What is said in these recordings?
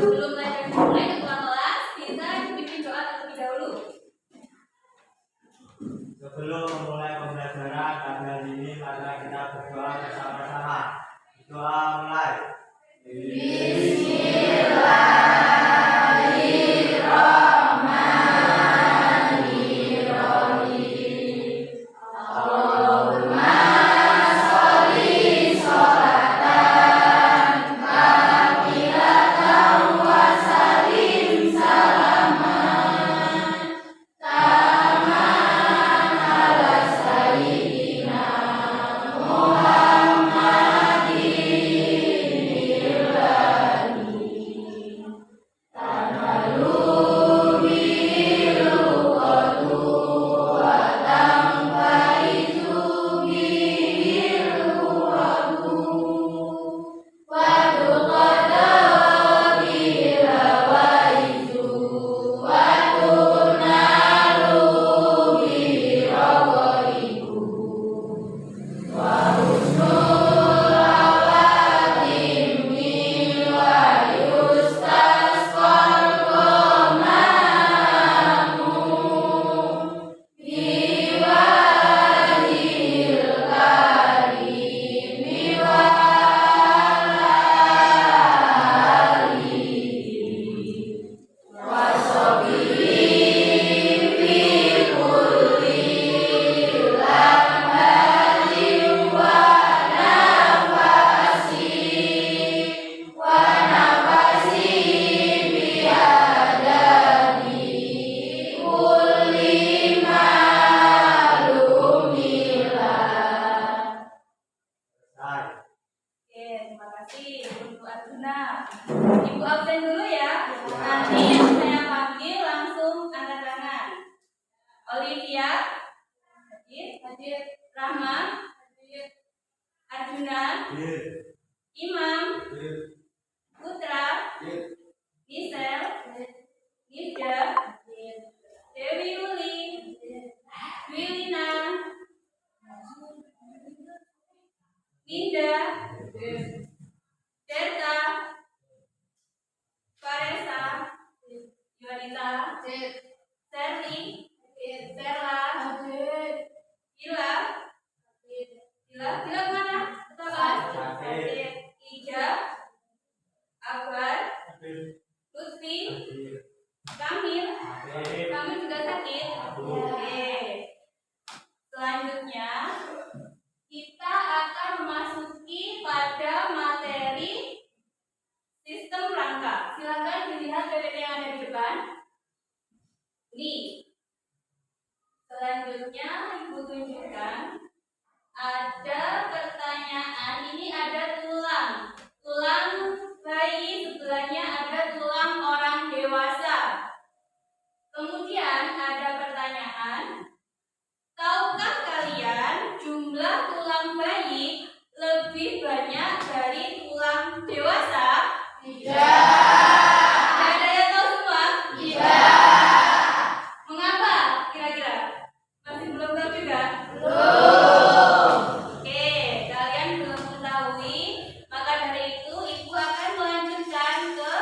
Sebelum belajar mulai ketua kelas, bisa bikin doa terlebih dahulu. Sebelum memulai pembelajaran pada ini, mari kita berdoa bersama-sama. Doa mulai. Ibu absen dulu ya. Nanti yang saya panggil langsung angkat tangan. Olivia, hadir. Rahma, hadir. Arjuna, Imam, Putra, Gisel, Nida, Dewi Uli, Wilina, Ninda, Delta, Faresa, Yunita, Serli, Serla, Gila, mana? Ija, Akbar, Lutfi, Kamil juga sakit. Oke. Selanjutnya kita akan memasuki pada materi sistem rangka. Silakan dilihat PPT yang ada di depan. Ini. Selanjutnya Ibu tunjukkan ada pertanyaan. Ini ada tulang bayi, sebelahnya ada tulang orang dewasa. Kemudian ada pertanyaan, tahukah kalian jumlah tulang bayi lebih banyak dari tulang dewasa? Tidak. Ada yang tahu semua? Tidak. Mengapa kira-kira? Masih belum tahu juga? Belum. Oke, kalian belum mengetahui, maka dari itu Ibu akan melanjutkan ke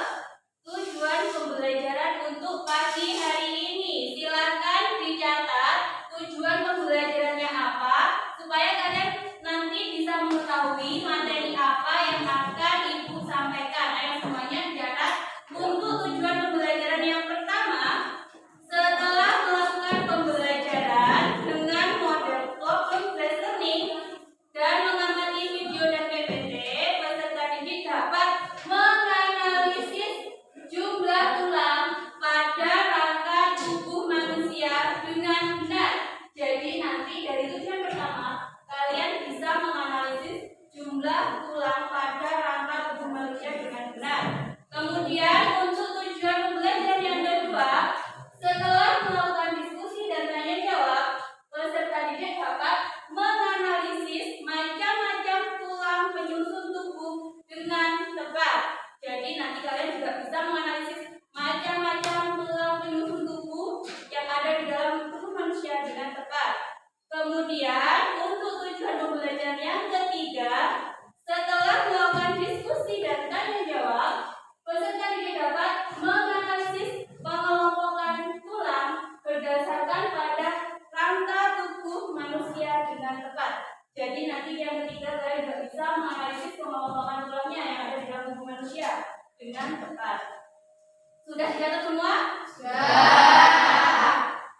Sudah dicatat semua?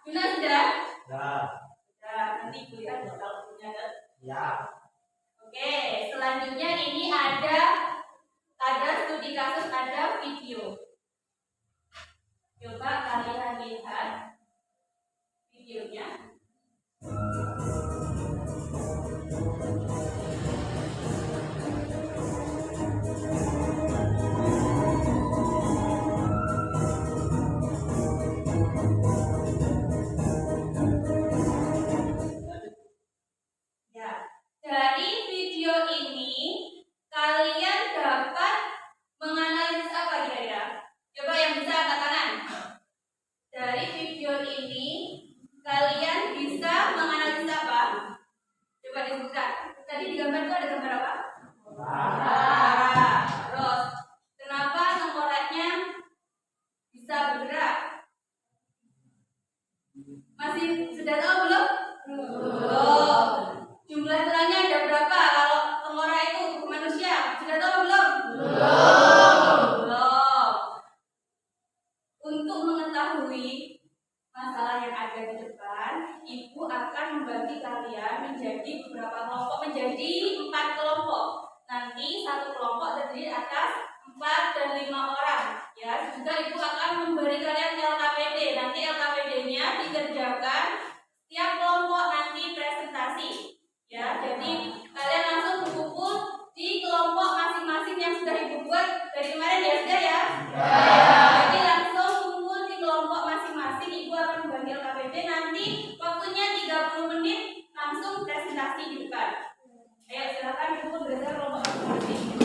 Yuna sudah? Sudah. Nanti Ibu lihat kalau punya kan? Ya. Oke, selanjutnya ini ada studi kasus, ada video. Coba kalian lihat videonya. Dari video ini kalian dapat menganalisis apa kira-kira? Coba yang bisa angkat tangan. Dari video ini kalian bisa menganalisis apa? Coba disebutkan. Tadi di gambar itu ada gambar apa? Terus kenapa tengkoraknya bisa bergerak? Masih sudah tahu belum? Belum. Jumlah tulangnya ada berapa kalau tengkorak itu untuk manusia? Sudah tahu belum? Belum. Untuk mengetahui masalah yang ada di depan, Ibu akan membagi kalian menjadi beberapa kelompok, menjadi 4 kelompok. Nanti satu kelompok terdiri atas 4 dan 5 orang. Ya, juga Ibu akan memberi kalian LKPD. Nanti LKPD-nya dikerjakan tiap kelompok nanti presentasi. Ya, jadi kalian langsung berkumpul di kelompok masing-masing yang sudah Ibu buat dari kemarin ya, sudah ya? Jadi langsung kumpul di kelompok masing-masing. Ibu akan membagi LKPD, nanti waktunya 30 menit langsung presentasi di depan. Ayo silakan Ibu belajar kelompok masing-masing.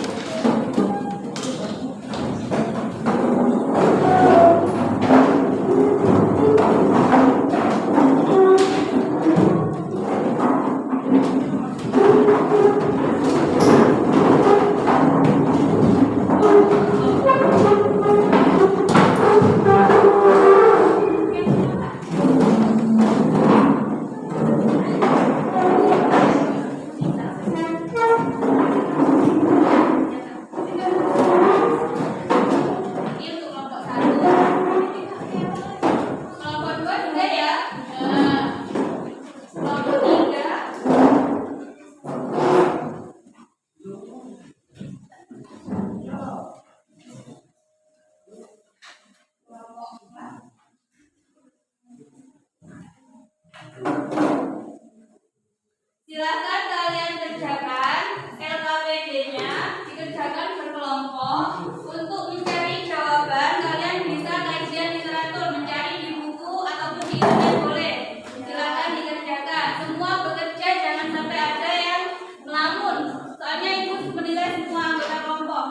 Silakan kalian kerjakan LKPD-nya, dikerjakan berkelompok. Untuk mencari jawaban, kalian bisa kajian literatur, mencari di buku ataupun di internet boleh. Silakan dikerjakan. Semua bekerja, jangan sampai ada yang melamun. Soalnya Ibu menilai semua anggota kelompok.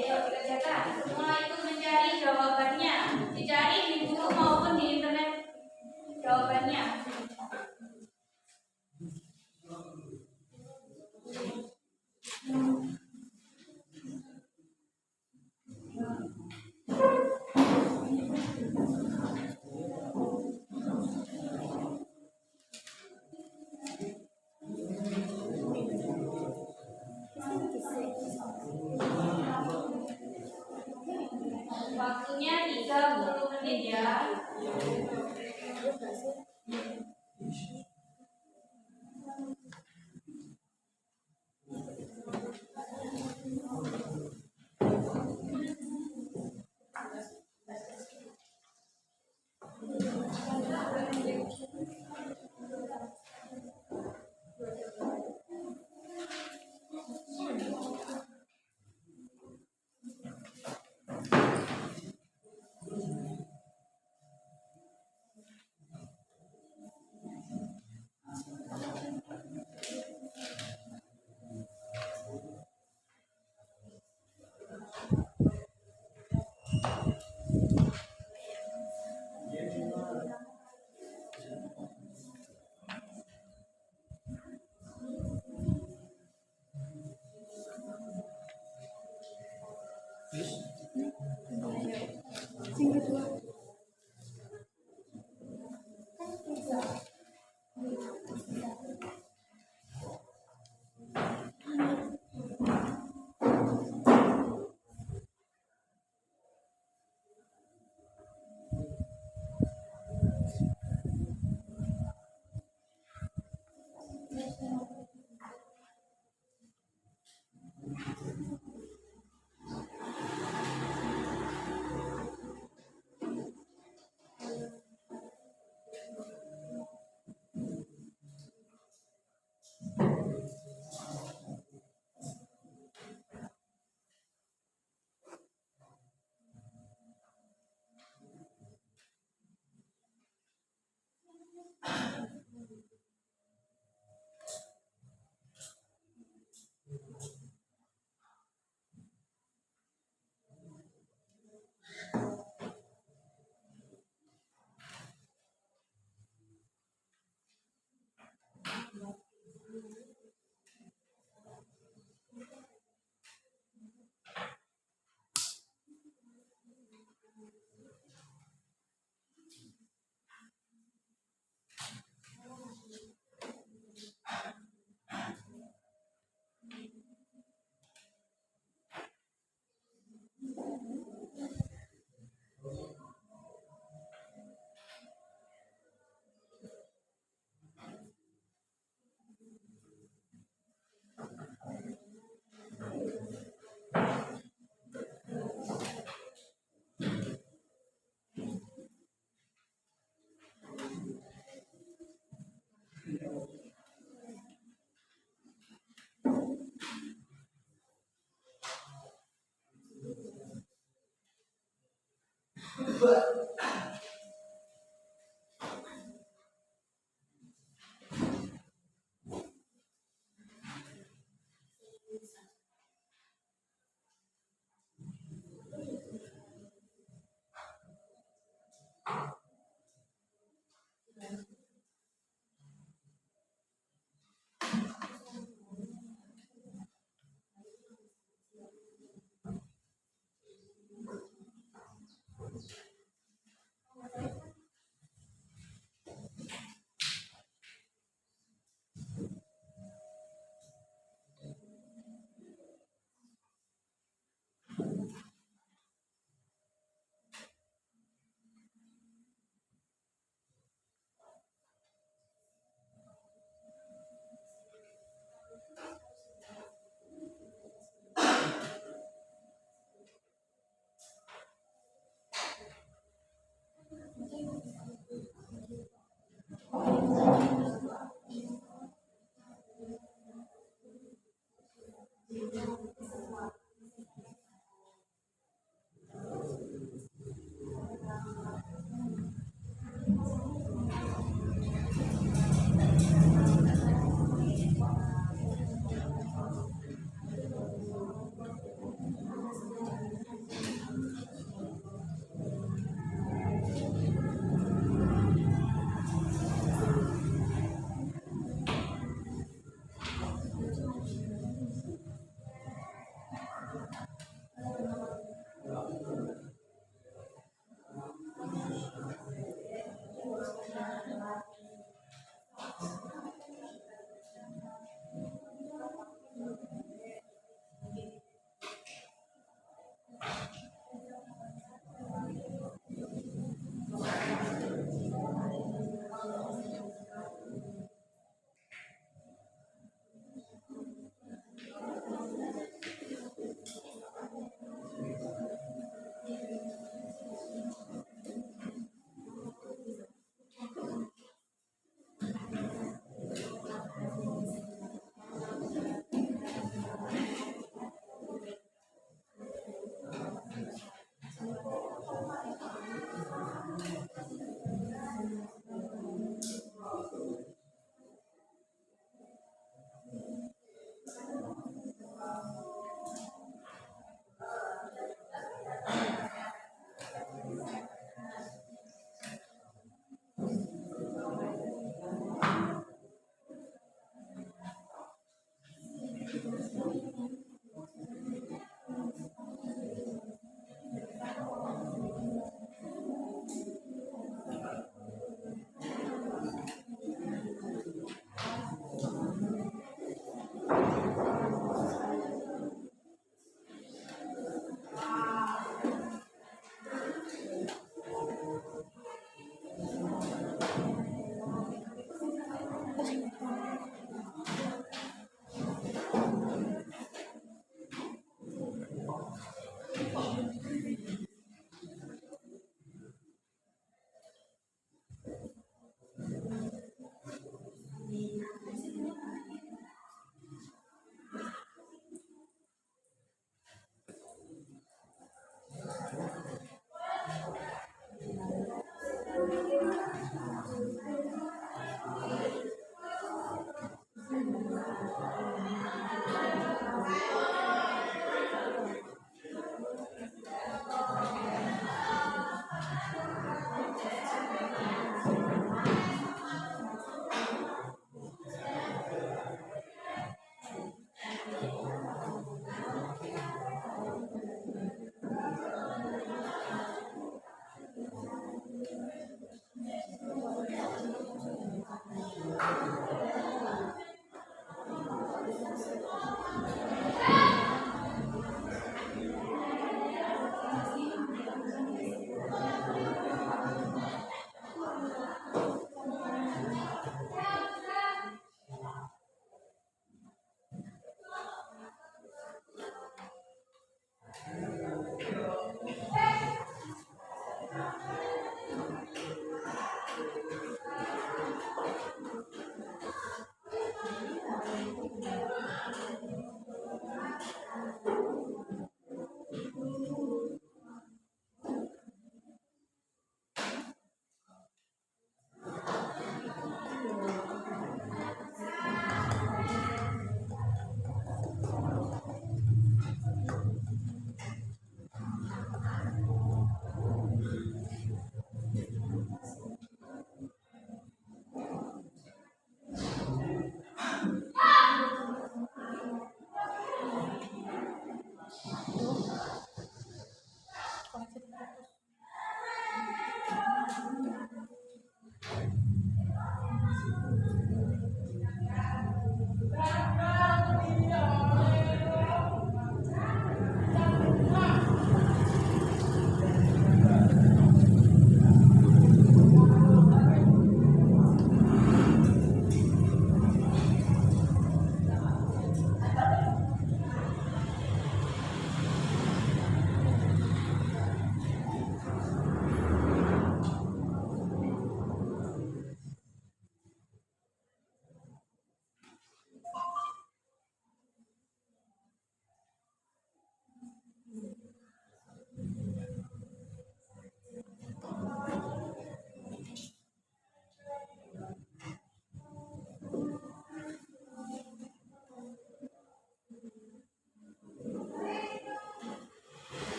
Ayo dikerjakan. Semua itu mencari jawabannya. Dicari di buku maupun di internet jawabannya. Waktunya 30 menit ya.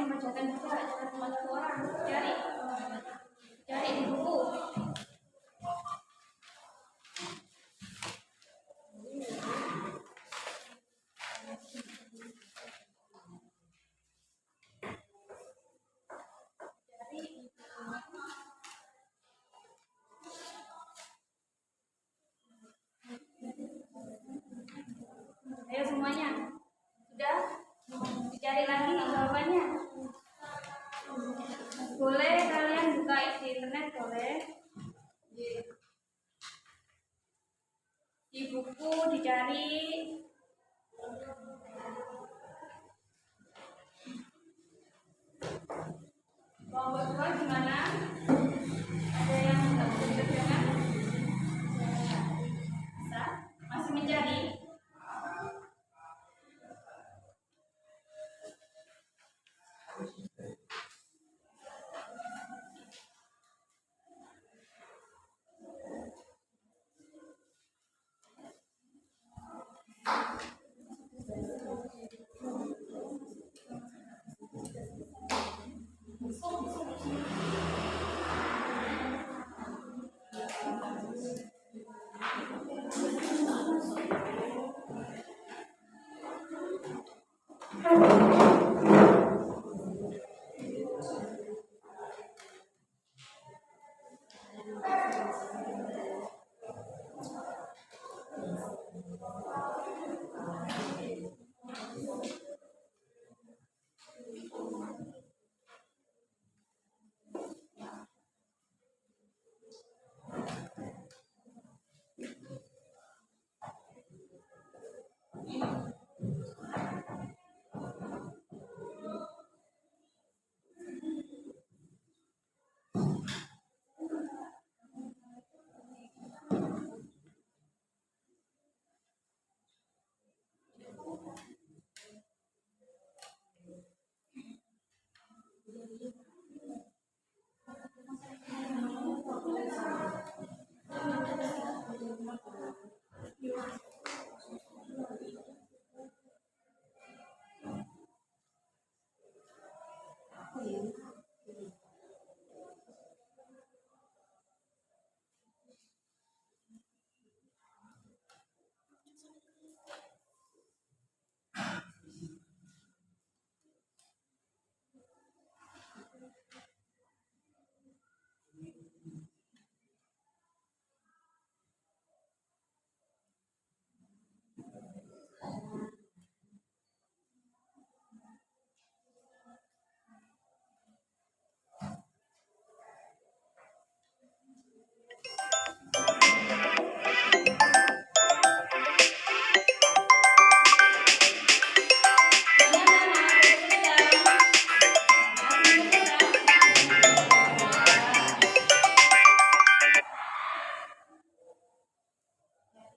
membacakan buku jangan cuma satu orang. Cari di buku. Ayo semuanya. Sudah? Dicari lagi jawabannya. Boleh kalian buka di internet, boleh. Di buku dicari. Kelompok 2 gimana? Ada yang nggak bisa dikerjakan? Bisa? Masih mencari?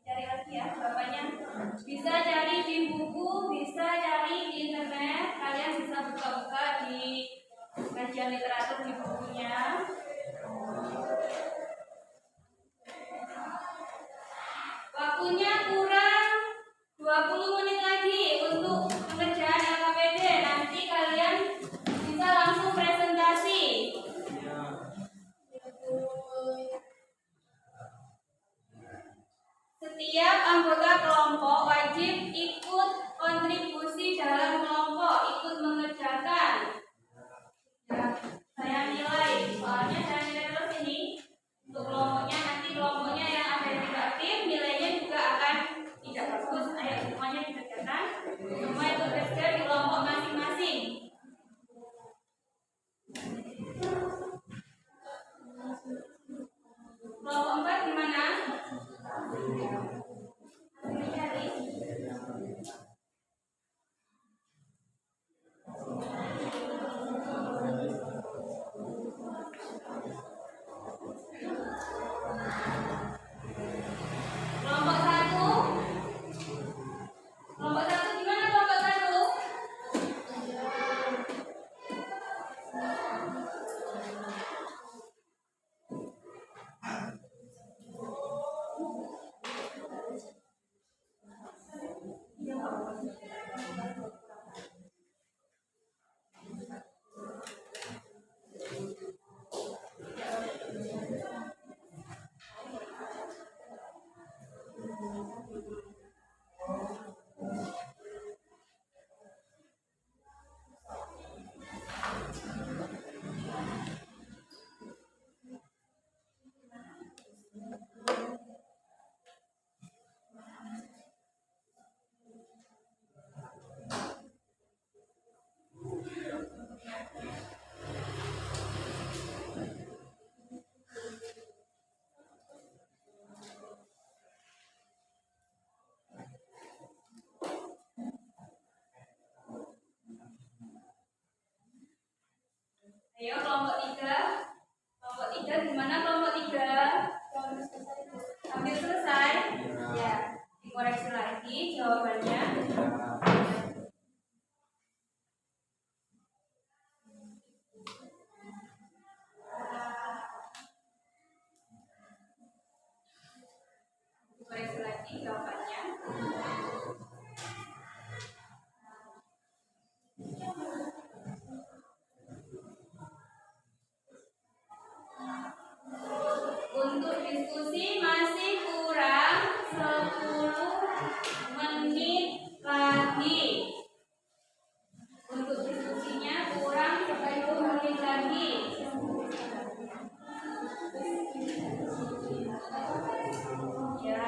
Cari lagi ya jawabannya. Bisa cari di buku, bisa cari di internet. Kalian bisa buka-buka di kajian literatur di bukunya. Waktunya kurang 20 menit lagi untuk pengerjaan LKPD. Nanti kalian bisa langsung presentasi. Setiap anggota kelompok wajib ikut kontribusi dalam kelompok, ikut mengerjakan. Ya, saya Ayo kelompok 3. Kelompok 3 gimana kelompok 3? Hampir selesai? Ya. Dikoreksi lagi jawabannya. Dikoreksi lagi jawabannya. Untuk diskusi masih kurang 10 menit lagi. Untuk diskusinya kurang 10 menit lagi. Ya.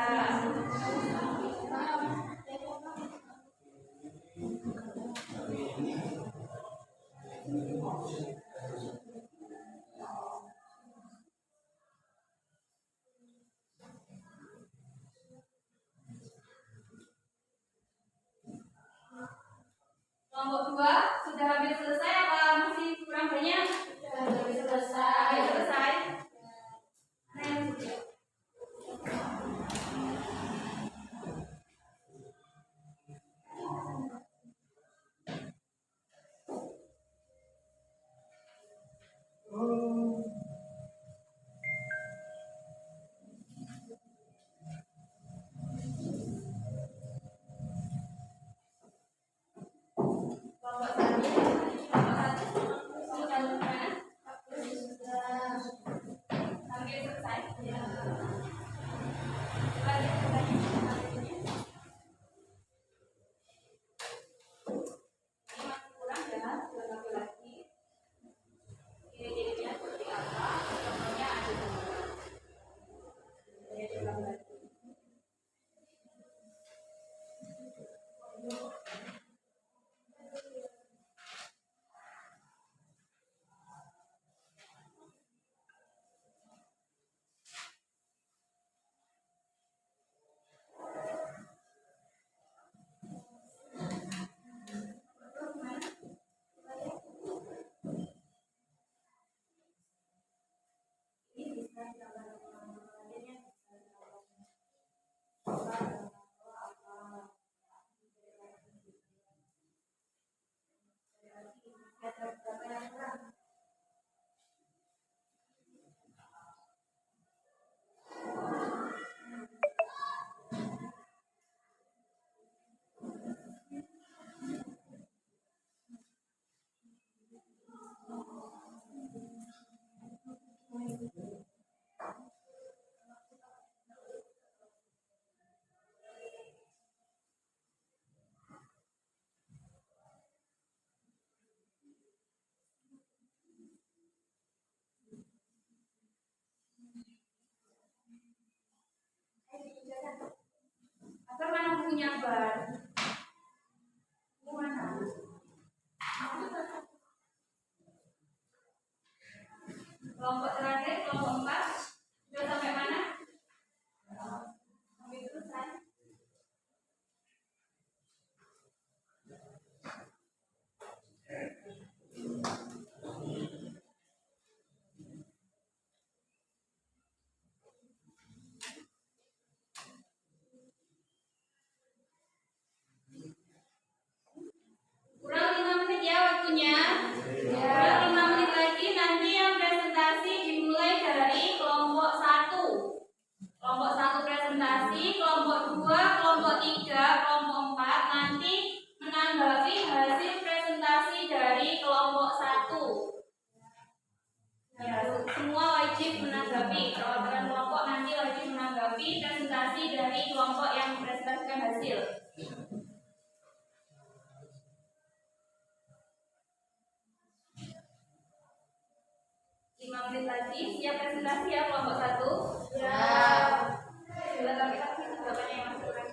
Kelompok 2 sudah hampir selesai apa masih kurang banyak? Sudah hampir selesai. Hampir selesai. Nah, yang sudah. Kelompok 1 sudah mana? Hampir selesai. Ya. Coba lihat pertanyaannya. Ini masih kurang ya, sudah lagi. Ciri-cirinya seperti apa? Contohnya ada di mana? Saya coba lagi. Ini bisa digambar materinya. Apa mana punya bar? Ini mana? Kelompok terakhir, kelompok 4 sudah sampai mana? Hampir selesai. Kurang 5 menit ya waktunya. Kurang 5 menit lagi nanti yang presentasi dimulai dari kelompok 1. Kelompok 1 presentasi, kelompok 2, kelompok 3, kelompok 4 nanti menanggapi hasil presentasi dari kelompok 1. Ya, semua wajib menanggapi. Perwakilan kelompok nanti wajib menanggapi presentasi dari kelompok yang mempresentasikan hasil. 5 menit lagi siap presentasi ya kelompok 1. Siap. Sudah tapi jawabannya yang masih kurang.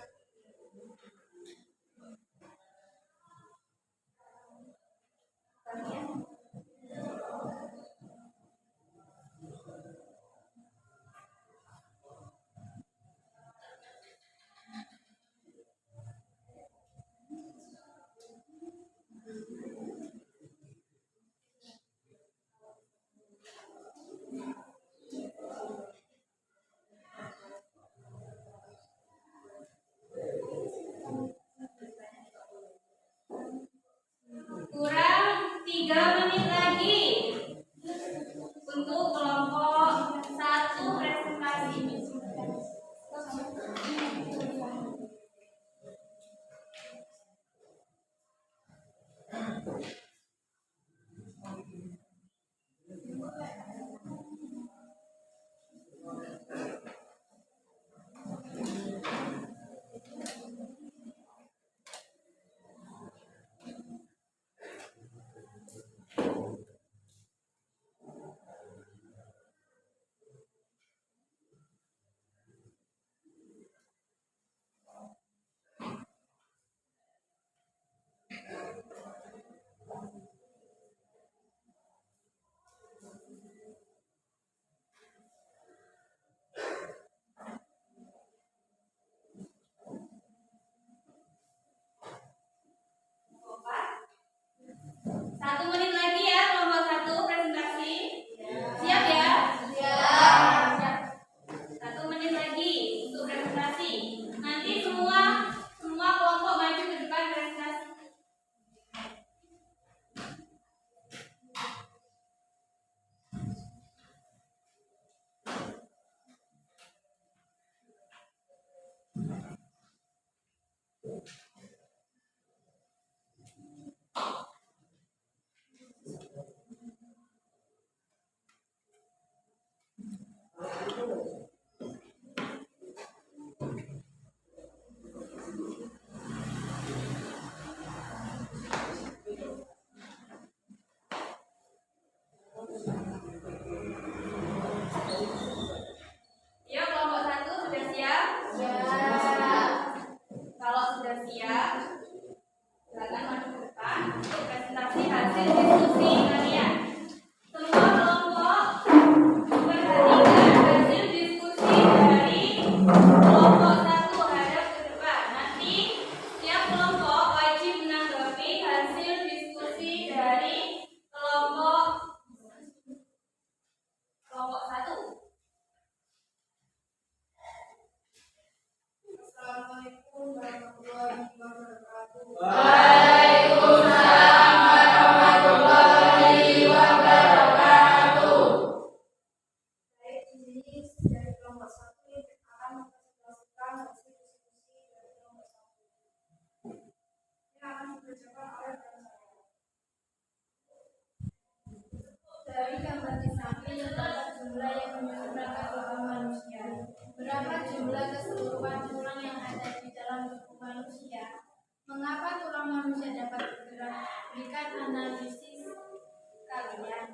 tapi terdapat jumlah yang menyusun rangka tubuh manusia. Berapa jumlah keseluruhan tulang yang ada di dalam tubuh manusia? Mengapa tulang manusia dapat bergerak? Berikan analisis kalian.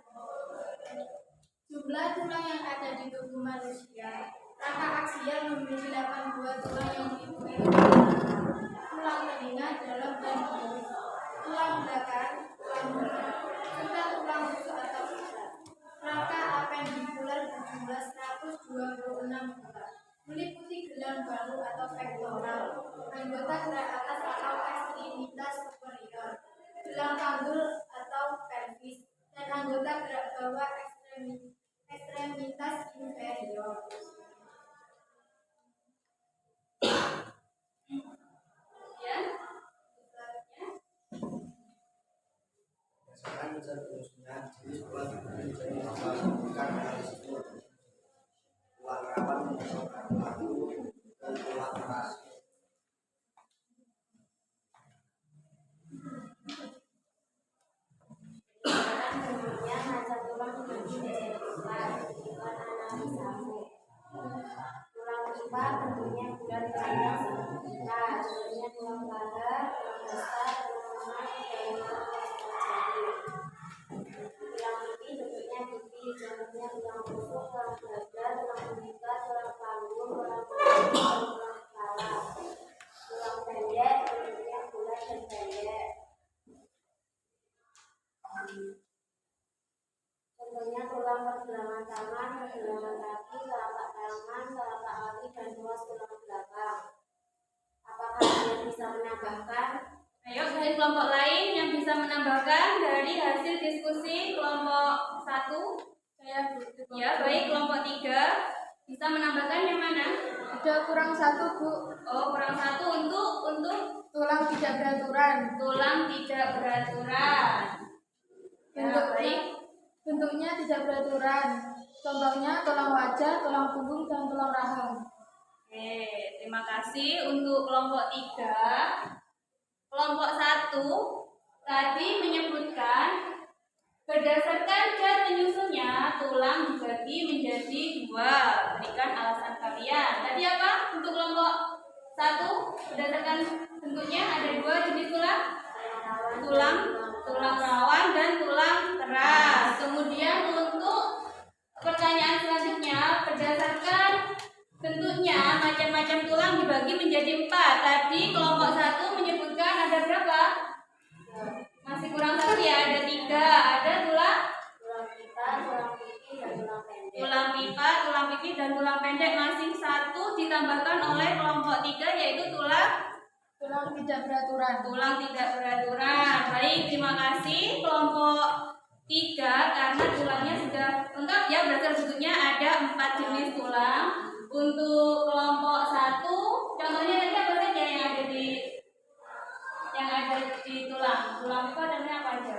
Jumlah tulang yang ada di tubuh manusia. Rangka aksial memiliki 82 tulang yang diikuti tulang telinga, dalam dan bawah, tulang belakang, tulang mulut, serta tulang rusuk atau pusat. Rangka apendikular berjumlah 126 tulang, meliputi gelang bahu atau pektoral, anggota gerak atas atau ekstremitas superior, gelang panggul atau pelvis, dan anggota gerak bawah ekstremitas inferior. Ya. Berdasarkan seterusnya, jenis tulang menjadi bukan analisis tulang rawan menyebabkan paru dan tulang keras. Kemudian macam tulang dibagi menjadi 4, bukan analisamu. Tulang pipa bentuknya bulat panjang seperti pita, contohnya tulang paha, tulang besar, tulang lemak, dan tulang jari. Tulang pipi bentuknya pipi, contohnya tulang rusuk, tulang dada, tulang pembuka, tulang panggul, tulang punggung, dan tulang kepala. Tulang pendek bentuknya bulat dan pendek. Contohnya tulang pergelangan tangan, pergelangan kaki, telapak tangan, telapak kaki, dan ruas tulang belakang. Apakah kalian bisa menambahkan? Ayo dari kelompok lain yang bisa menambahkan dari hasil diskusi kelompok 1. Saya Ya, baik kelompok 3 bisa menambahkan yang mana? ada kurang 1, Bu. Oh, kurang 1 untuk Tulang tidak beraturan. tulang tidak beraturan. Ya, baik. Bentuknya tidak beraturan. Contohnya tulang wajah, tulang punggung, dan tulang rahang. Oke, terima kasih untuk kelompok 3. Kelompok 1 tadi menyebutkan berdasarkan cat penyusunnya tulang dibagi menjadi 2. Berikan alasan kalian. Tadi apa untuk kelompok 1? Berdasarkan bentuknya ada 2 jenis tulang. Tulang rawan dan tulang keras. Kemudian untuk pertanyaan selanjutnya, berdasarkan bentuknya macam-macam tulang dibagi menjadi 4. Tadi kelompok 1 menyebutkan ada berapa? Masih kurang 1 ya, ada 3. Ada tulang Pipa, tulang pipi, dan tulang pendek. tulang pipa, tulang pipi, dan tulang pendek. Masing 1 ditambahkan oleh kelompok 3 yaitu tulang tidak beraturan. tulang tidak beraturan. Baik, terima kasih kelompok 3 karena tulangnya sudah lengkap ya, berdasarkan bentuknya ada 4 jenis tulang. Untuk kelompok 1 contohnya tadi apa saja yang ada di tulang pipa dan apa aja?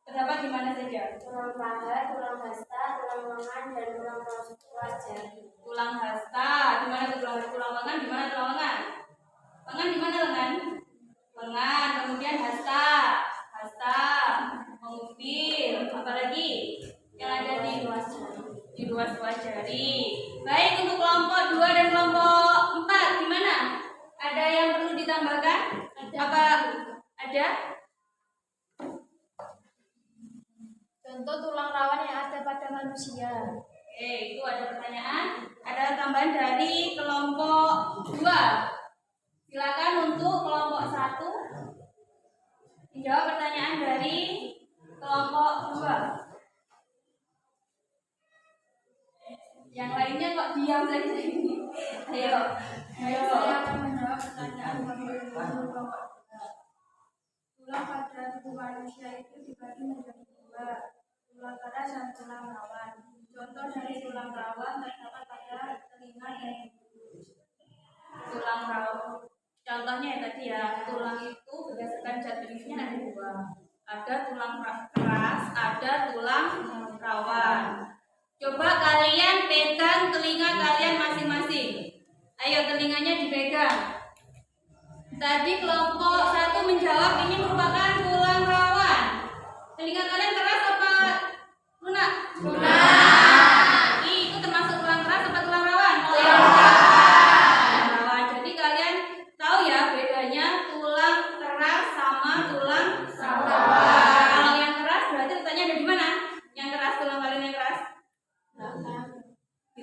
Terdapat di mana saja? Tulang paha, tulang hasta, tulang lengan, dan tulang ruas jari. Tulang hasta, di mana tulang lengan? Di mana tulang lengan? Lengan di mana lengan? Lengan, kemudian hasta, mengubil, apalagi yang ada di ruas jari. Baik, untuk kelompok 2 dan kelompok 4 gimana? Ada yang perlu ditambahkan? Apa ada? Contoh tulang rawan yang ada pada manusia. Oke, itu ada pertanyaan. Ada tambahan dari kelompok 2. Silakan untuk kelompok 1 menjawab pertanyaan dari kelompok 2. Yang lainnya kok diam saja ini. Ayo. Saya akan menjawab pertanyaan dari kelompok 3. Tulang pada tubuh manusia itu dibagi menjadi 2, tulang keras dan tulang rawan. Contoh dari tulang rawan terdapat pada telinga dan hidung. Tulang rawan. Contohnya ya tadi ya, tulang itu berdasarkan cat penyusunnya ada 2. Ada tulang keras, ada tulang rawan. Coba kalian pegang telinga kalian masing-masing. Ayo telinganya dipegang. Tadi kelompok 1 menjawab ini merupakan tulang rawan. Telinga kalian keras apa lunak? Lunak.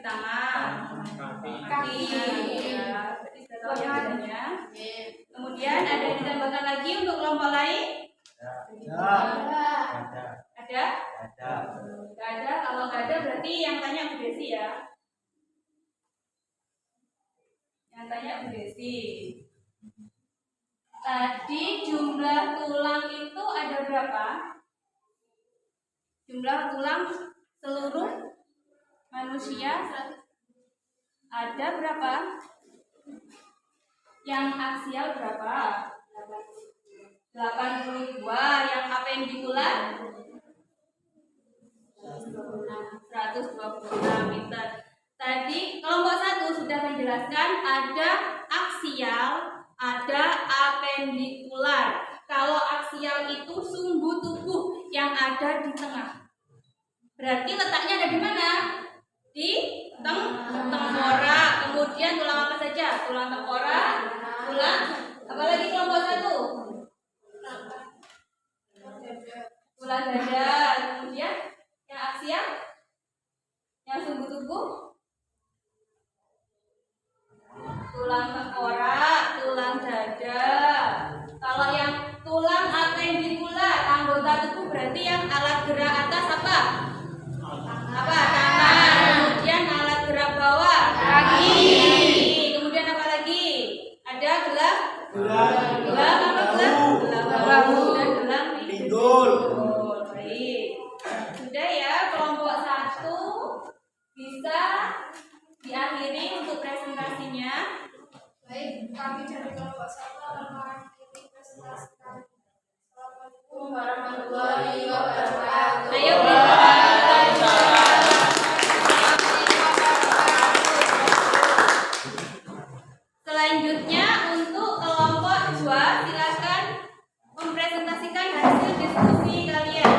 tangan, kaki. Ya, berarti sudah tahu ya bedanya. Kemudian ada yang ditambahkan lagi untuk kelompok lain? Ada. Ada? Nggak ada. Kalau nggak ada berarti yang tanya Bu Desi ya. Yang tanya Bu Desi. Tadi jumlah tulang itu ada berapa? Jumlah tulang seluruh manusia ada berapa? Yang aksial berapa? 82. Yang apendikular 126 meter. Tadi kelompok 1 sudah menjelaskan ada aksial, ada apendikular. Kalau aksial itu sumbu tubuh yang ada di tengah. Berarti letaknya ada di mana? Di tengkorak. Kemudian tulang apa saja? Tulang tengkorak, tulang apalagi kelompok 1? Tulang dada. Kemudian yang aksial, yang sumbu tubuh, tulang tengkorak, tulang dada. Kalau yang tulang apendikular, anggota tubuh berarti yang alat gerak atas apa? Tangan. Kemudian alat gerak bawah, kaki. Kemudian apa lagi? Ada gelang apa gelang? Gelang bahu dan gelang pinggul. Baik. Sudah ya, kelompok 1 bisa diakhiri untuk presentasinya. Baik, kami dari kelompok 1 akan mengakhiri presentasi kami. Assalamualaikum warahmatullahi wabarakatuh. Ayo selanjutnya untuk kelompok 2 silakan mempresentasikan hasil diskusi kalian.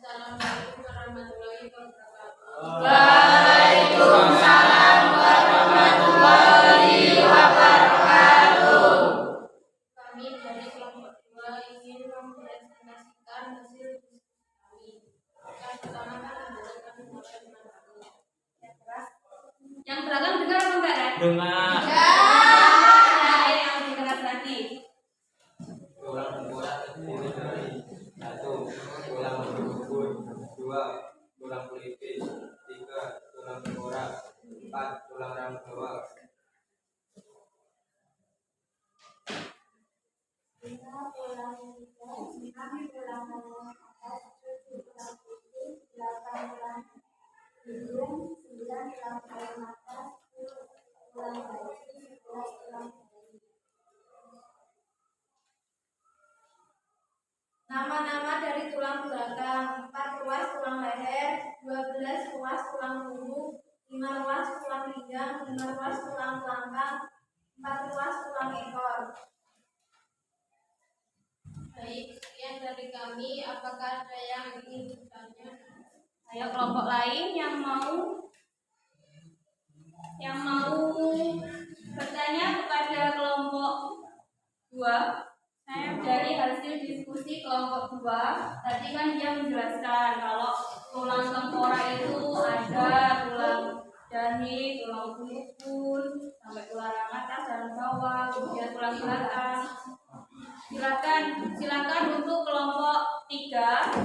Assalamualaikum warahmatullahi wabarakatuh. Waalaikumsalam warahmatullahi wabarakatuh. Kami dari kelompok 2 ingin mempresentasikan hasil diskusi kami. Yang pertama kan adalah kami mengenal Yang belakang dengar apa enggak, Ren? Dengar. Nah, yang lebih keras lagi. Tulang tengkorak terdiri dari 1. Tulang bergugur, 2. Tulang pelipis, 3. Tulang tengkorak, 4. Tulang rambut bawah. Nama-nama dari tulang belakang: 4 ruas tulang leher, 12 ruas tulang punggung, 5 ruas tulang pinggang, 5 ruas tulang belakang, 4 ruas tulang ekor. Baik, sekian dari kami. Apakah ada yang ingin bertanya? Ayo kelompok lain yang mau bertanya kepada kelompok 2. Dari hasil diskusi kelompok 2 tadi kan dia menjelaskan kalau tulang tengkorak itu ada tulang dahi, tulang punggung, sampai tulang atas dan bawah, kemudian tulang belakang. Silakan untuk kelompok 3.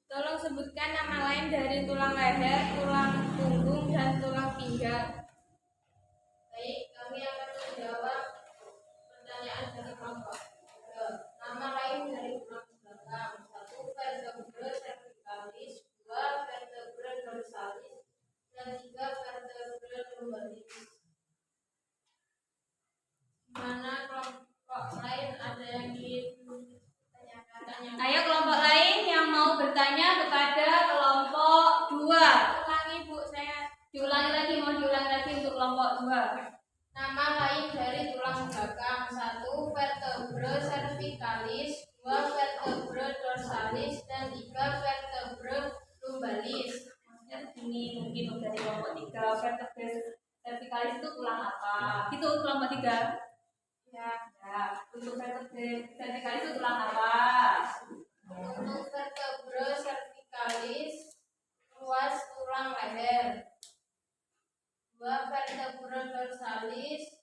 Tolong sebutkan nama lain dari tulang leher, tulang punggung, dan tulang pinggang. Baik, kami akan menjawab pertanyaan dari kelompok. Nama lain dari tulang belakang: 1. Vertebra cervicalis, 2. Vertebra dorsalis, dan 3. Vertebra lumbaris. Mana kelompok lain ada yang ditanyakan? Ayo kelompok lain yang mau bertanya kepada kelompok 2. Ulangi Bu, saya Diulangi lagi, mau diulangi lagi. kelompok 3? Ya. Ya, untuk vertikalis itu tulang apa? Untuk vertebra cervicalis, ruas tulang leher. 2. Vertebra dorsalis,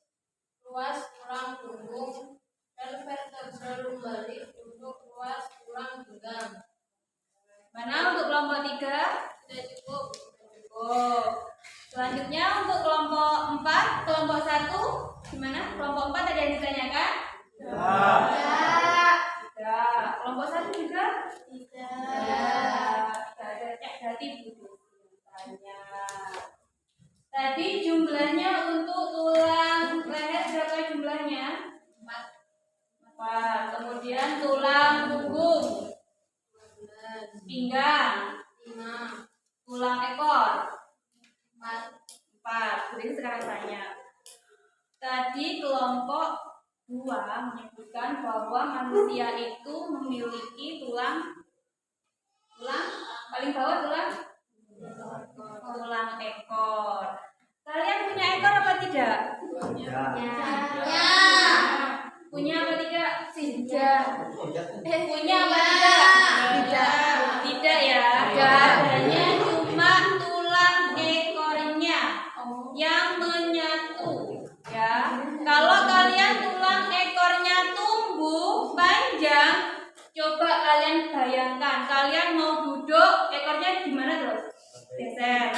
ruas tulang punggung. Dan vertebra lumbalis untuk ruas tulang pinggang. Mana untuk kelompok 3? Sudah cukup. Cukup. Selanjutnya untuk kelompok 4, kelompok 1 gimana? Kelompok 4 ada yang ditanyakan? Ya. Tidak. Kelompok 1 juga? Tidak. Ada berarti butuh tanya. Tadi jumlahnya untuk tulang leher berapa jumlahnya? 4. Kemudian tulang punggung, pinggang, 5. tulang ekor 4. 4. Jadi sekarang tanya. Tadi kelompok 2 menyebutkan bahwa manusia itu memiliki tulang paling bawah tulang ekor. Kalian punya ekor apa tidak? Ya. Punya apa tidak? Tidak. Punya apa tidak? Tidak. Tidak ya. Adanya cuma tulang ekornya yang menyatu. Ya. Kalau kalian tulang ekornya tumbuh panjang, coba kalian bayangkan, kalian mau duduk, ekornya gimana terus? Geser.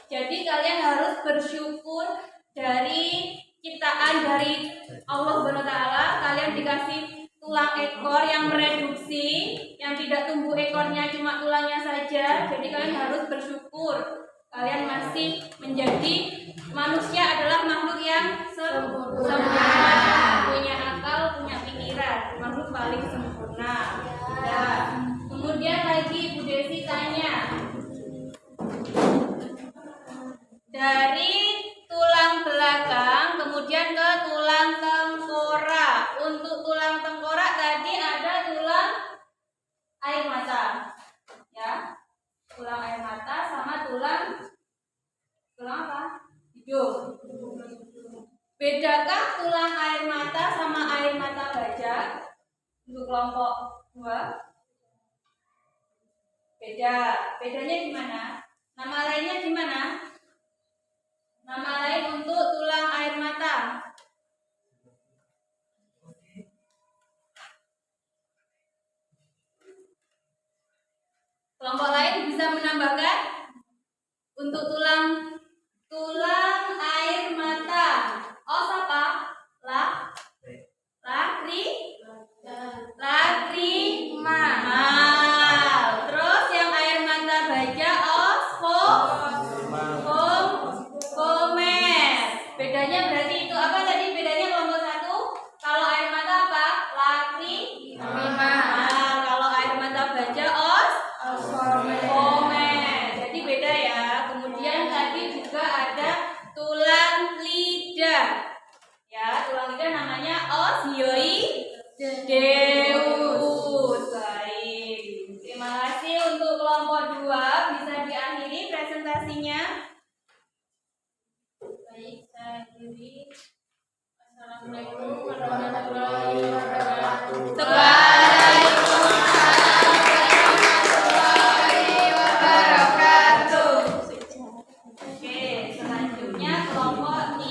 Jadi kalian harus bersyukur dari ciptaan dari Allah Subhanahu wa taala, kalian dikasih tulang ekor yang mereduksi, yang tidak tumbuh ekornya cuma tulangnya saja. Jadi kalian harus bersyukur. Kalian masih menjadi manusia adalah makhluk yang sempurna, punya akal, punya pikiran, makhluk paling sempurna. Ya. Kemudian lagi Bu Desi tanya, dari tulang belakang kemudian ke tulang tengkorak. Untuk tulang tengkorak tadi ada tulang air mata, ya, tulang air mata sama tulang apa? Hidung. Bedakah tulang air mata sama air mata baja untuk kelompok 2? Beda. Bedanya gimana? Nama lainnya gimana? Nama lain untuk tulang air mata. Kelompok lain bisa menambahkan untuk tulang air mata. Apa? Lakrimal. Terus yang air mata baja komer. Bedanya berarti itu apa tadi bedanya kelompok 1? Kalau air mata apa? Lakrimal. Kalau air mata baja komer. Jadi beda ya. Kemudian tadi juga ada tulang lidah. Ya, tulang lidah namanya osioideus. Baik. Terima kasih untuk kelompok 2. Bisa diakhiri presentasinya. Baik, saya akhiri. Assalamualaikum warahmatullahi wabarakatuh. Oke, selanjutnya kelompok 3.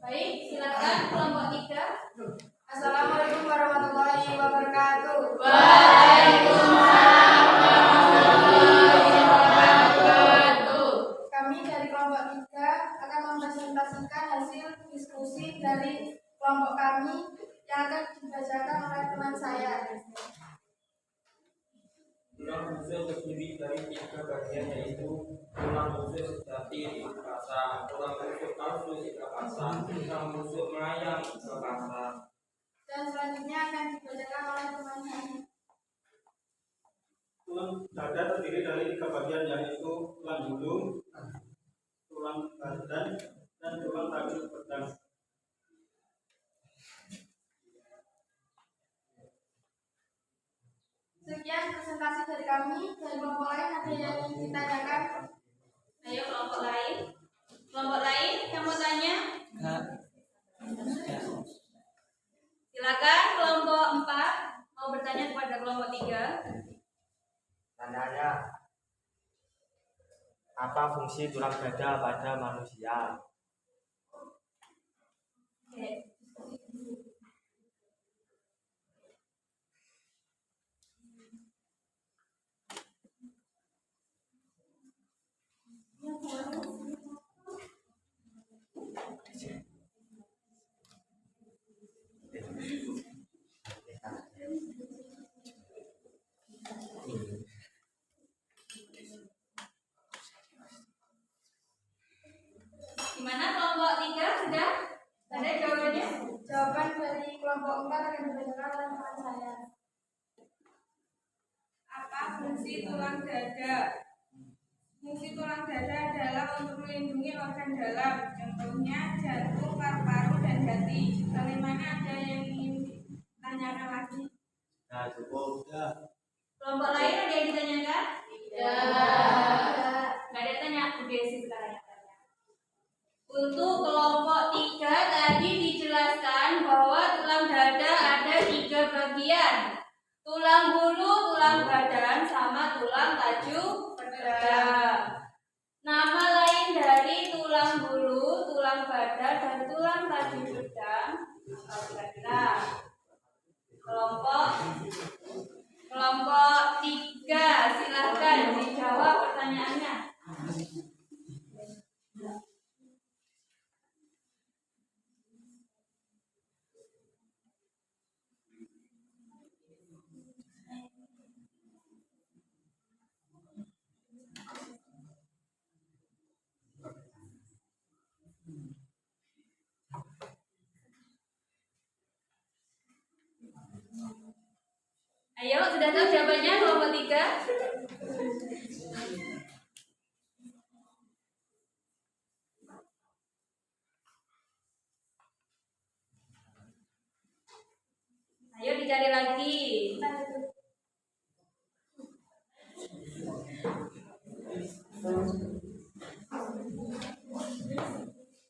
Baik, silakan kelompok 3. Assalamualaikum warahmatullahi wabarakatuh. Kami dari kelompok 3 akan mempresentasikan hasil diskusi dari kelompok kami yang akan dibacakan oleh teman saya. Tulang rusuk terdiri dari 3 bagian, yaitu tulang rusuk sejati 5 pasang, tulang rusuk palsu 3 pasang, tulang rusuk melayang 3 pasang. Dan selanjutnya akan dibacakan oleh teman-teman. Tulang dada terdiri dari 3 bagian, yaitu tulang bulu, tulang badan, dan tulang taju pedang. Sekian presentasi dari kami. Dari kelompok lain ada yang ingin ditanyakan? Ayo kelompok lain. Kelompok lain yang mau tanya? Silakan kelompok 4 mau bertanya kepada kelompok 3. Tandanya, apa fungsi tulang dada pada manusia? Oke. Gimana kelompok 3 sudah ada jawabannya? Jawaban dari kelompok 4 akan dibacakan oleh teman saya. Apa fungsi tulang dada? Fungsi tulang dada adalah untuk melindungi organ dalam, contohnya jantung, paru-paru, dan hati. Bagaimana, ada yang ingin tanyakan lagi? Nah, cukup. Kelompok lain ada yang ditanyakan? Tidak. Nggak ada tanya, Bu Desi sekarang yang tanya. Untuk kelompok 3 tadi dijelaskan bahwa tulang dada ada 3 bagian. Tulang bulu, tulang badan, sama tulang taju pedang. Nama lain dari tulang bulu, tulang badan, dan tulang taju pedang apa kira-kira? Kelompok 3 silahkan dijawab pertanyaannya. Ayo, sudah tahu jawabannya kelompok 3? Ayo dicari lagi.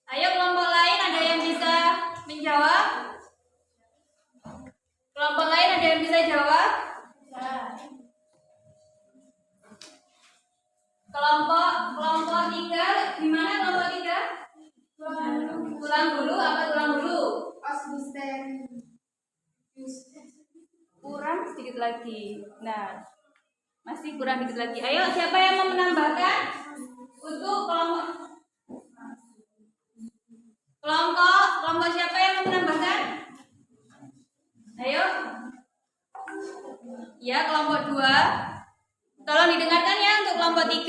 Ayo kelompok lain ada yang bisa menjawab? Kelompok lain ada yang bisa jawab? Kelompok 3 gimana kelompok 3? Tulang bulu apa tulang bulu? Kurang sedikit lagi. Nah, masih kurang sedikit lagi. Ayo siapa yang mau menambahkan untuk kelompok siapa yang mau menambahkan? Ayo. Ya, kelompok 2. Tolong didengarkan ya untuk kelompok 3.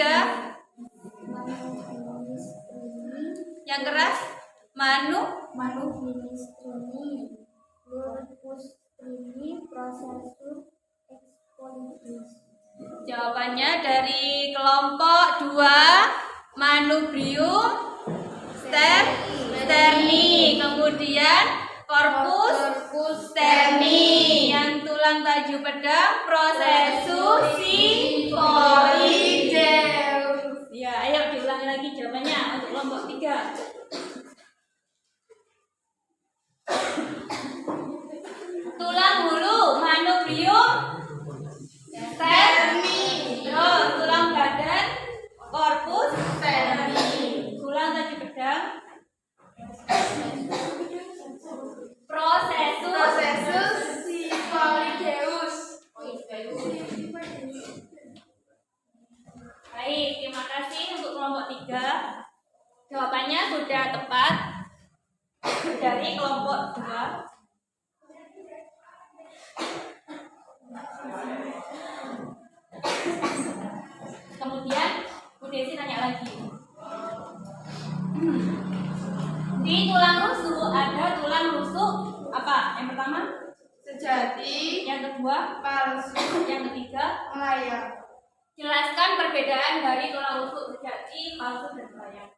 Yang keras, Ministrini, lupus ini prosesus expolitis. Jawabannya dari kelompok 2, manubrium sterni, kemudian corpus sterni, yang tulang taju pedang prosesus symphoideus. Ya, ayo diulangi lagi jawabannya untuk kelompok 3. Tulang bulu manubrium sterni, terus tulang badan corpus sterni, tulang taju pedang prosesus Symphoideus. Baik, terima kasih untuk kelompok 3. Jawabannya sudah tepat dari kelompok 2. lagi. Di tulang rusuk ada tulang rusuk apa? Yang pertama Sejati, yang kedua palsu, yang ketiga. melayang. Jelaskan perbedaan dari tulang rusuk sejati, palsu, dan melayang.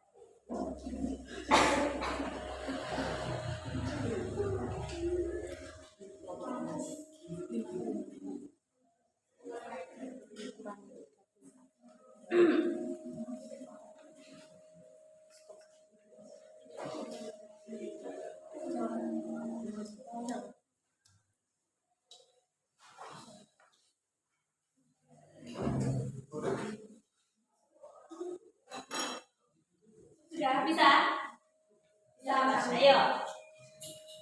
Sudah bisa? Bisa, ayo.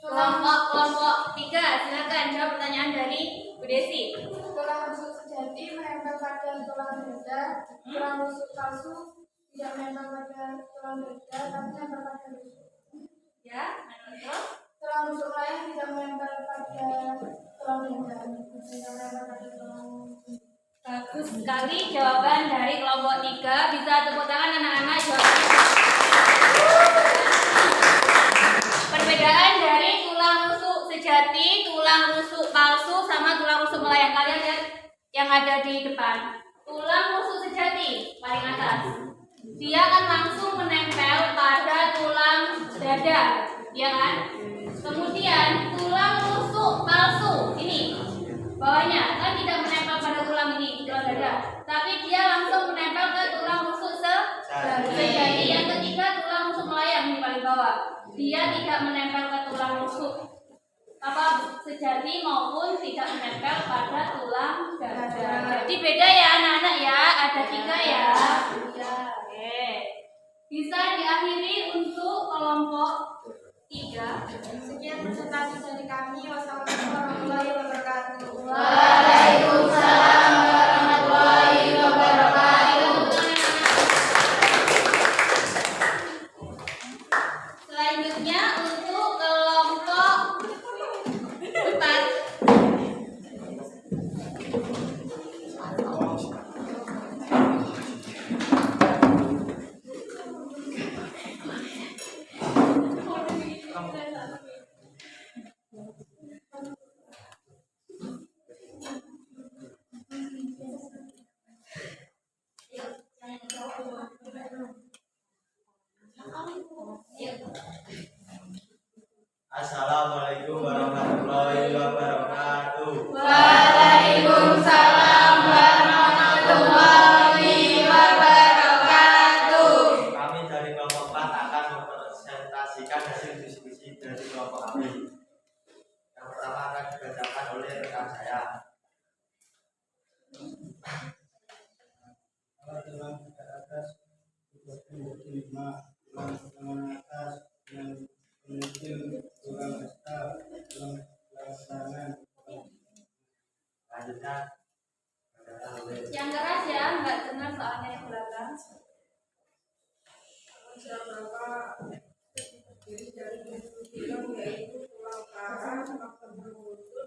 Kelompok 3, silakan jawab pertanyaan dari Bu Desi. Tulang rusuk sejati menempel pada tulang dada, tulang rusuk palsu tidak menempel pada tulang dada, tapi menempel pada rusuk. Ya, itu. Tulang rusuk lain tidak menempel pada tulang dada, tidak menempel pada tulang rusuk. Bagus sekali jawaban dari kelompok 3. Bisa tepuk tangan anak-anak jawabannya. Perbedaan dari tulang rusuk sejati, tulang rusuk palsu, sama tulang rusuk melayang. Kalian lihat yang ada di depan. Tulang rusuk sejati paling atas. Dia akan langsung menempel pada tulang dada, ya kan? Kemudian tulang rusuk palsu ini bawahnya kan tidak menempel pada tulang ini, tulang dada, tapi dia langsung menempel ke tulang rusuk sejati. Yang ketiga tulang rusuk melayang di paling bawah. Dia tidak menempel ke tulang rusuk sejati maupun tidak menempel pada tulang dada. Jadi beda ya anak-anak ya, ada 3 ya. Oke. Bisa diakhiri untuk kelompok 3. Sekian presentasi dari kami. Wassalamualaikum warahmatullahi wabarakatuh. Waalaikumsalam warahmatullahi wabarakatuh. Selanjutnya untuk kelompok 4. Assalamualaikum warahmatullahi wabarakatuh. Waalaikumsalam warahmatullahi wabarakatuh. Kami dari kelompok 4 akan mempresentasikan hasil diskusi dari kelompok kami. Yang pertama akan dibacakan oleh rekan saya. Tulang atas 25, tulang atas yang mungkin tulang asta, tulang tangan. Selanjutnya dibacakan oleh Yang keras ya, nggak dengar soalnya yang belakang. Jadi dari tulang yaitu tulang paha, tulang lutut,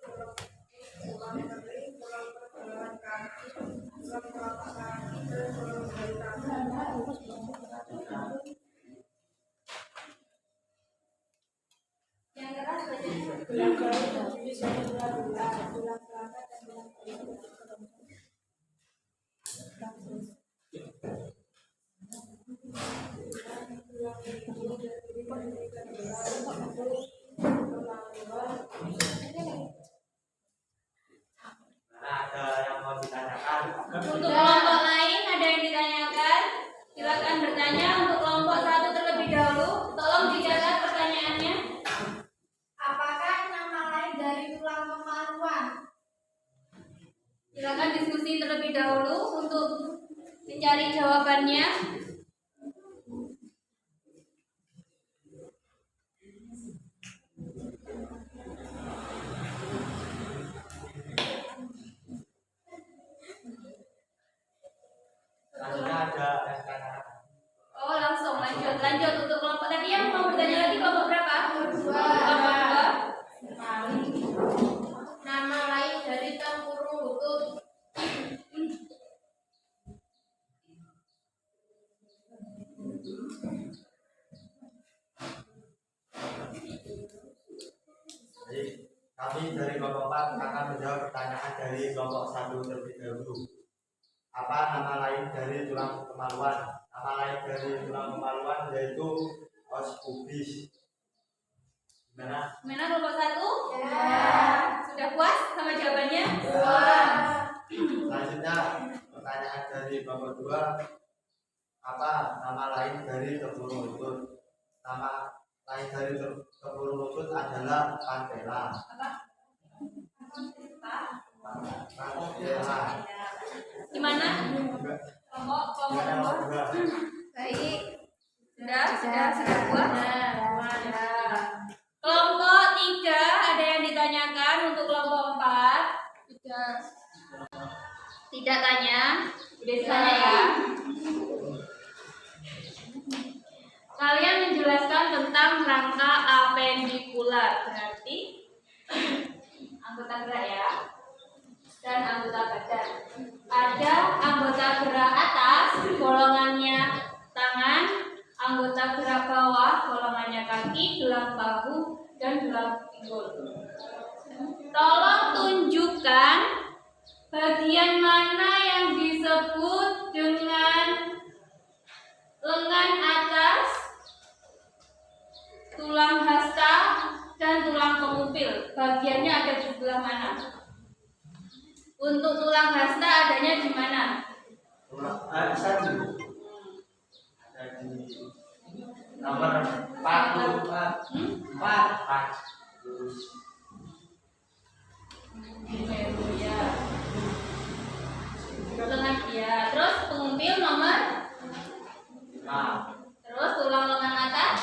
tulang kering, tulang pergelangan kaki, tulang telapak kaki, dan tulang jari tangan. Yang keras bacanya. Tulang kaki, tulang belakang, dan tulang kering. ada yang mau ditanyakan? Untuk kelompok lain ada yang ditanyakan? Silakan bertanya. Untuk kelompok 1 terlebih dahulu, tolong dicatat pertanyaannya. Apakah nama lain dari tulang kemaluan? Silakan diskusi terlebih dahulu untuk mencari jawabannya. Selanjutnya ada yang tanyakan. Oh, langsung lanjut untuk kelompok tadi yang mau bertanya lagi, kelompok berapa? Dua. Kelompok 2. Nama lain dari tempurung lutut. Jadi kami dari kelompok 4 akan menjawab pertanyaan dari kelompok 1 terlebih dahulu. Apa nama lain dari tulang kemaluan? Nama lain dari tulang kemaluan yaitu os pubis. Gimana? Gimana kelompok 1? Ya. Sudah puas sama jawabannya? Selanjutnya pertanyaan dari kelompok 2. Apa nama lain dari tempurung lutut? Nama lain dari tempurung lutut adalah pantera. Apa? Pantera. Gimana? Kelompok 2. Baik. Sudah puas? Kelompok 3 ada yang ditanyakan untuk kelompok 4? Tidak tanya. Udah tanya ya. Kalian menjelaskan tentang rangka apendikular, berarti anggota gerak ya, dan anggota badan. Ada anggota gerak atas, golongannya tangan, anggota gerak bawah, golongannya kaki, gelang bahu, dan gelang pinggul. Tolong tunjukkan bagian mana yang disebut dengan lengan atas, tulang hasta, dan tulang pengupil. Bagiannya ada di sebelah mana? Untuk tulang hasta adanya di mana? Ada di nomor 4. Ya. Lengan ya. Terus pengupil nomor. Terus tulang lengan atas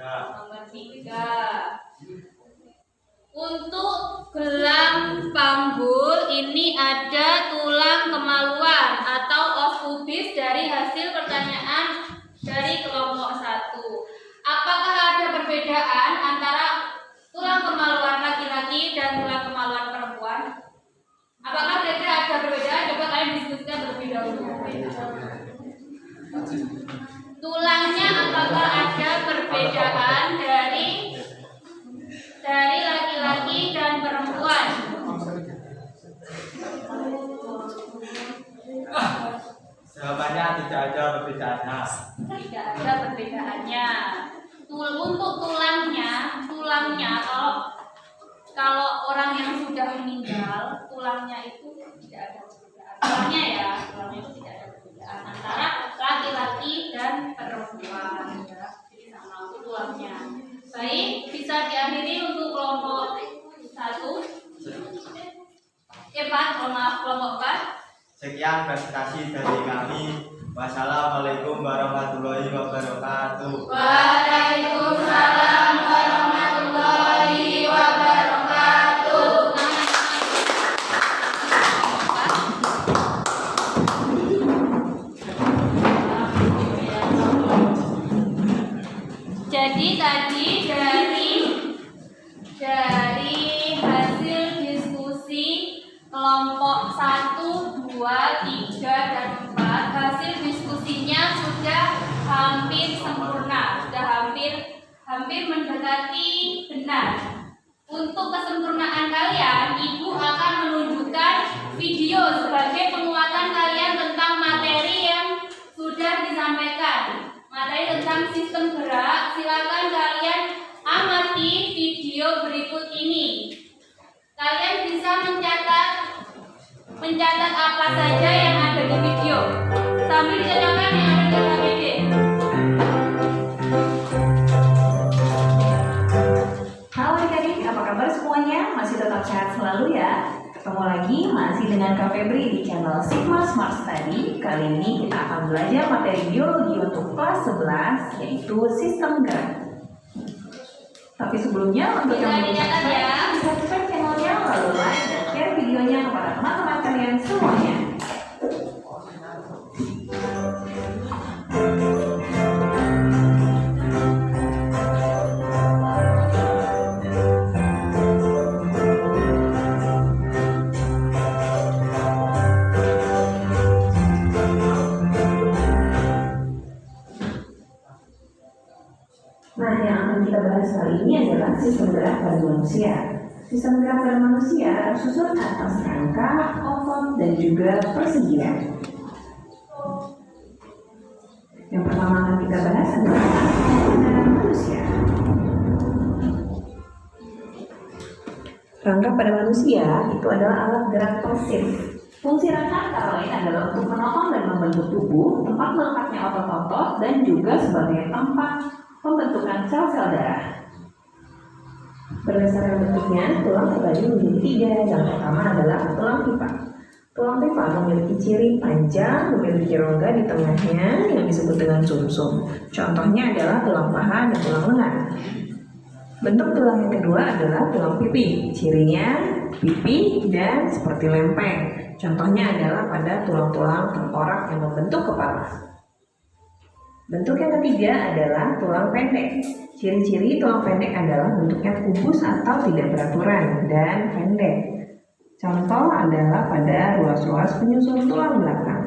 nomor 3. Untuk gelang panggul ini ada tulang kemaluan atau os pubis dari hasil pertanyaan dari kelompok 1. Apakah ada perbedaan antara tulang kemaluan laki-laki dan tulang kemaluan perempuan? Apakah kira-kira ada perbedaan? Coba kalian diskusikan terlebih dahulu. Tulangnya apakah ada perbedaan dari laki-laki dan perempuan? Jawabannya tidak ada perbedaannya. Tidak ada perbedaannya. Untuk tulangnya kalau orang yang sudah meninggal, tulangnya itu tidak ada perbedaan. Tulangnya itu tidak ada perbedaan antara laki-laki dan perempuan. Ya. Jadi sama tulangnya. Baik, bisa diakhiri untuk kelompok 1. Kelompok 4. Sekian presentasi dari kami. Wassalamualaikum warahmatullahi wabarakatuh. Waalaikumsalam warahmatullahi wabarakatuh. Jadi tadi dari hasil diskusi kelompok 1, 2, 3, dan 4, hasil diskusinya sudah hampir sempurna, sudah hampir mendekati benar. Untuk kesempurnaan kalian, Ibu akan menunjukkan video sebagai penguatan kalian tentang materi yang sudah disampaikan. Materi tentang sistem gerak, silakan kalian amati video berikut ini. Kalian bisa mencatat apa saja yang ada di video sambil dicatatkan yang ada di HPD. Halo adik-adik, apa kabar semuanya? Masih tetap sehat selalu ya? Ketemu lagi masih dengan Kak Febri di channel Sigma Smart Study. Kali ini kita akan belajar materi biologi untuk kelas 11, yaitu sistem gerak. Tapi sebelumnya, untuk yang belum subscribe, subscribe channelnya, lalu like dan share videonya kepada teman-teman kalian semuanya. akan kita bahas kali ini adalah sistem gerak pada manusia. Sistem gerak pada manusia tersusun atas rangka, otot, dan juga persegian. Yang pertama akan kita bahas adalah pada manusia. Rangka pada manusia itu adalah alat gerak pasif. Fungsi rangka antara lain adalah untuk menopang dan membentuk tubuh, tempat melekatnya otot-otot, dan juga sebagai tempat pembentukan sel-sel darah. Berdasarkan bentuknya, tulang terbagi menjadi 3. Yang pertama adalah tulang pipa. Tulang pipa memiliki ciri panjang, memiliki rongga di tengahnya yang disebut dengan sumsum. Contohnya adalah tulang paha dan tulang lengan. Bentuk tulang yang kedua adalah tulang pipi. Cirinya pipi dan seperti lempeng. Contohnya adalah pada tulang-tulang tengkorak yang membentuk kepala. Bentuk yang ketiga adalah tulang pendek. Ciri-ciri tulang pendek adalah bentuknya kubus atau tidak beraturan dan pendek. Contoh adalah pada ruas-ruas penyusun tulang belakang.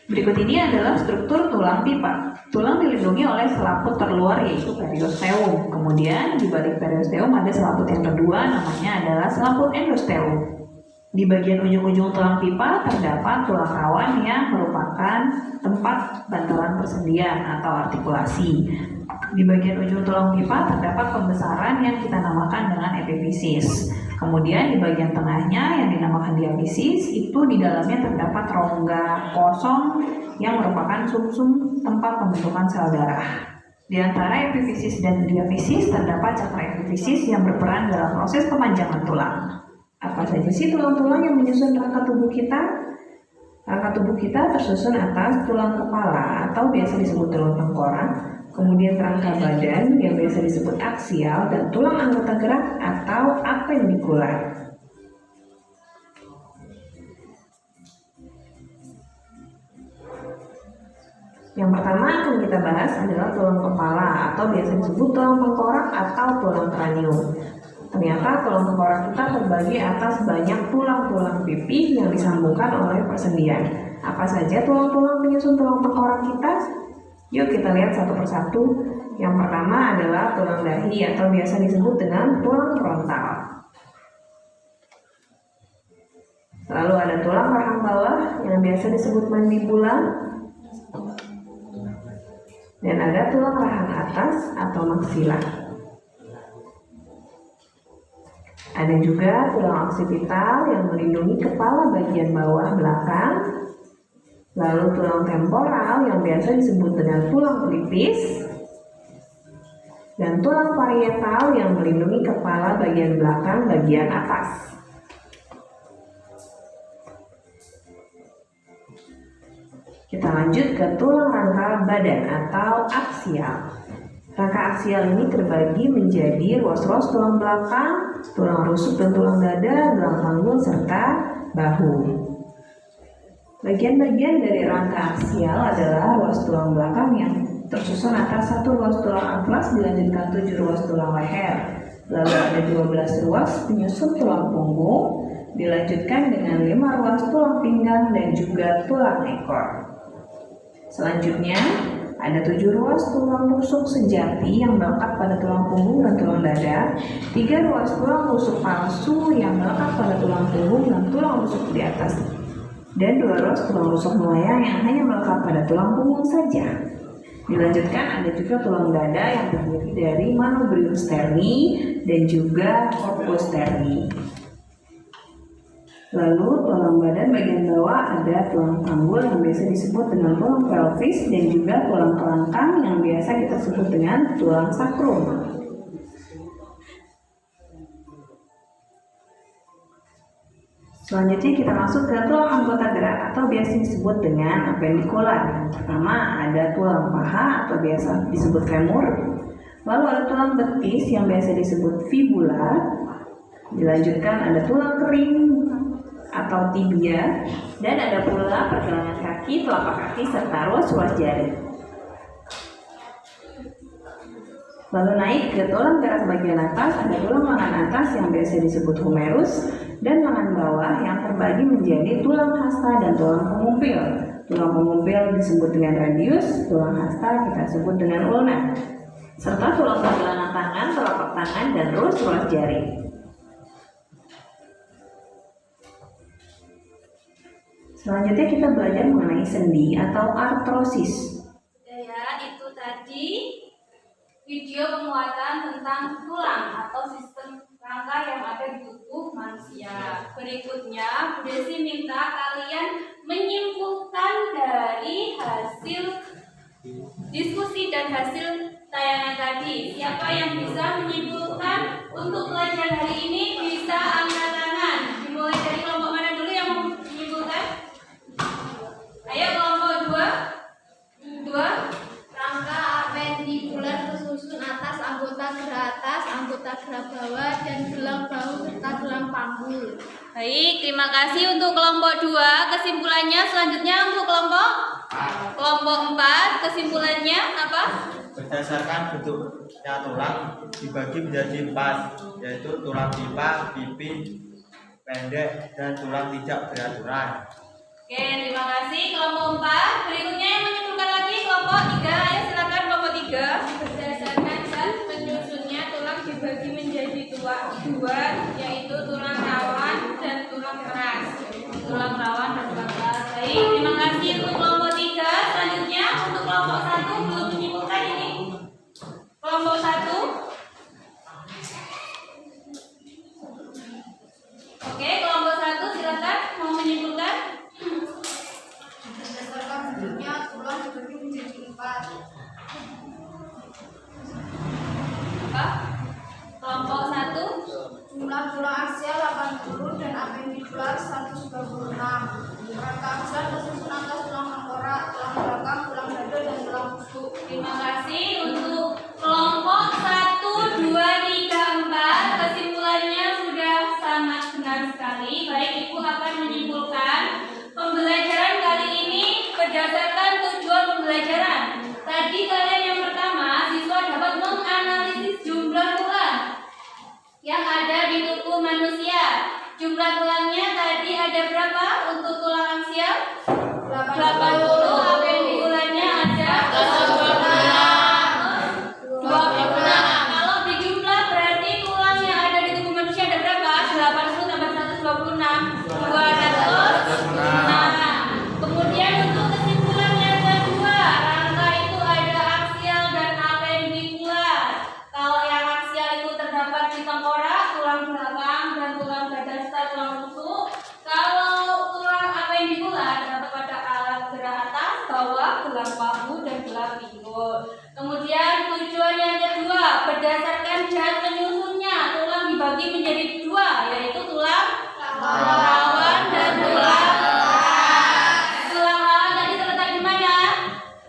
Berikut ini adalah struktur tulang pipa. Tulang dilindungi oleh selaput terluar yaitu periosteum. Kemudian di balik periosteum ada selaput yang kedua, namanya adalah selaput endosteum. Di bagian ujung-ujung tulang pipa terdapat tulang rawan yang merupakan tempat bantalan persendian atau artikulasi. Di bagian ujung tulang pipa terdapat pembesaran yang kita namakan dengan epifisis. Kemudian di bagian tengahnya yang dinamakan diafisis, itu di dalamnya terdapat rongga kosong yang merupakan sumsum tempat pembentukan sel darah. Di antara epifisis dan diafisis terdapat cakra epifisis yang berperan dalam proses pemanjangan tulang. Apa saja sih tulang-tulang yang menyusun rangka tubuh kita? Rangka tubuh kita tersusun atas tulang kepala atau biasa disebut tulang tengkorak, kemudian rangka badan yang biasa disebut aksial, dan tulang anggota gerak atau apendikular. Yang pertama akan kita bahas adalah tulang kepala atau biasa disebut tulang tengkorak atau tulang kranium. Ternyata tulang tengkorak kita terbagi atas banyak tulang-tulang pipih yang disambungkan oleh persendian. Apa saja tulang-tulang penyusun tulang tengkorak kita? Yuk kita lihat satu persatu. Yang pertama adalah tulang dahi atau biasa disebut dengan tulang frontal. Lalu ada tulang rahang bawah yang biasa disebut mandibula. Dan ada tulang rahang atas atau maksila. Ada juga tulang oksipital yang melindungi kepala bagian bawah belakang. Lalu tulang temporal yang biasa disebut dengan tulang pelipis. Dan tulang parietal yang melindungi kepala bagian belakang bagian atas. Kita lanjut ke tulang rangka badan atau aksial. Rangka aksial ini terbagi menjadi ruas-ruas tulang belakang, tulang rusuk dan tulang dada, tulang panggul, serta bahu. Bagian-bagian dari rangka aksial adalah ruas tulang belakang yang tersusun atas 1 ruas tulang atlas dilanjutkan 7 ruas tulang leher. Lalu ada 12 ruas penyusun tulang punggung, dilanjutkan dengan 5 ruas tulang pinggang dan juga tulang ekor. Selanjutnya, ada 7 ruas tulang rusuk sejati yang melekat pada tulang punggung dan tulang dada, 3 ruas tulang rusuk palsu yang melekat pada tulang punggung dan tulang rusuk di atas, dan 2 ruas tulang rusuk melayang yang hanya melekat pada tulang punggung saja. Dilanjutkan ada juga tulang dada yang terdiri dari manubrium sterni dan juga corpus sterni. Lalu tulang badan bagian bawah ada tulang panggul yang biasa disebut dengan tulang pelvis dan juga tulang kelangkang yang biasa kita sebut dengan tulang sakrum. Selanjutnya kita masuk ke tulang anggota gerak atau biasa disebut dengan apendikular. Yang pertama ada tulang paha atau biasa disebut femur. Lalu ada tulang betis yang biasa disebut fibula. Dilanjutkan ada tulang kering atau tibia, dan ada pula pergelangan kaki, telapak kaki, serta ruas-ruas jari. Lalu naik ke tulang gerak bagian atas, ada tulang lengan atas yang biasa disebut humerus, dan lengan bawah yang terbagi menjadi tulang hasta dan tulang pengumpil. tulang pengumpil disebut dengan radius, tulang hasta kita sebut dengan ulna, serta tulang pergelangan tangan, telapak tangan, dan ruas jari. Selanjutnya kita belajar mengenai sendi atau artrosis. Ya, itu tadi video penguatan tentang tulang atau sistem rangka yang ada di tubuh manusia. Berikutnya, Bu Desi minta kalian menyimpulkan dari hasil diskusi dan hasil tayangan tadi. Siapa yang bisa menyimpulkan untuk pelajaran hari ini bisa angkat tangan. Dimulai dari kelompok mana dulu yang mau menyimpulkan? Ayo kelompok 2. Rangka apendikuler tersusun atas anggota gerak atas, anggota gerak bawah, dan gelang bahu serta gelang panggul. Baik, terima kasih untuk kelompok 2. Kesimpulannya selanjutnya untuk kelompok 4. Kesimpulannya apa? Berdasarkan bentuknya tulang dibagi menjadi 4, yaitu tulang pipa, pipi, pendek, dan tulang tidak beraturan. Oke, terima kasih kelompok 4. Berikutnya yang menyimpulkan lagi kelompok 3. Ayo silakan kelompok 3. Berdasarkan zat penyusunnya, tulang dibagi menjadi dua, yaitu tulang rawan dan tulang keras. Tulang rawan dan tulang keras. Baik, terima kasih untuk kelompok 3. Selanjutnya untuk kelompok 1 belum menyimpulkan ini. Kelompok 1. Oke, kelompok 1 silakan mau menyimpulkan. Berdasarkan bentuknya, tulang dibagi menjadi 4. Apa? Kelompok 1. Jumlah tulang aksial 80 dan apendikular 126. Rangka aksial tersusun atas tulang tengkorak, tulang belakang, tulang dada, dan tulang rusuk. Terima kasih untuk kelompok 1, 2, 3, 4. Kesimpulannya sudah sangat benar sekali. Baik, Ibu akan menyimpulkan pembelajaran kali ini berdasarkan tujuan pembelajaran. Tadi kalian yang pertama, siswa dapat menganalisis jumlah tulang yang ada di tubuh manusia. Jumlah tulangnya tadi ada berapa untuk tulang aksial? 80. Apendikularnya ada 26. Kalau dijumlah berarti tulang yang ada di tubuh manusia ada berapa? 80 tambah 126. 206. Kemudian untuk kesimpulan yang kedua, rangka itu ada aksial dan apendikular. Kalau yang aksial itu terdapat di tengkorak, tulang belakang, dan tulang dada serta tulang rusuk. Kalau tulang apendikular terdapat pada alat gerak atas, bawah, gelang bahu, dan gelang pinggul. Kemudian tujuan yang kedua, berdasarkan zat penyusunnya, tulang dibagi menjadi 2, yaitu tulang rawan dan tulang keras. Tulang rawan tadi terletak di mana?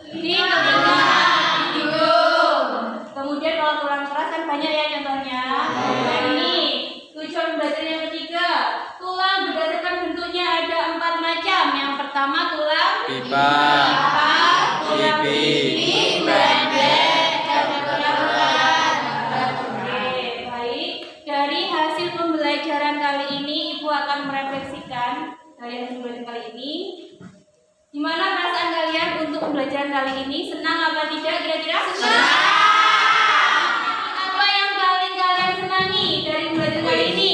Di telinga, di hidung. Kemudian kalau tulang keras kan banyak ya contohnya. Nah ini tujuan belajar yang ketiga, tulang berdasarkan bentuknya ada 4 macam. Yang pertama tulang Pipa, tulang pipi, pendek, dan tulang keras. Oke, baik. Dari hasil pembelajaran kali ini, Ibu akan merefleksikan dari hasil pembelajaran kali ini. Gimana perasaan kalian untuk pembelajaran kali ini? Senang apa tidak kira-kira? Senang. Apa yang paling kalian senangi dari pembelajaran kali ini?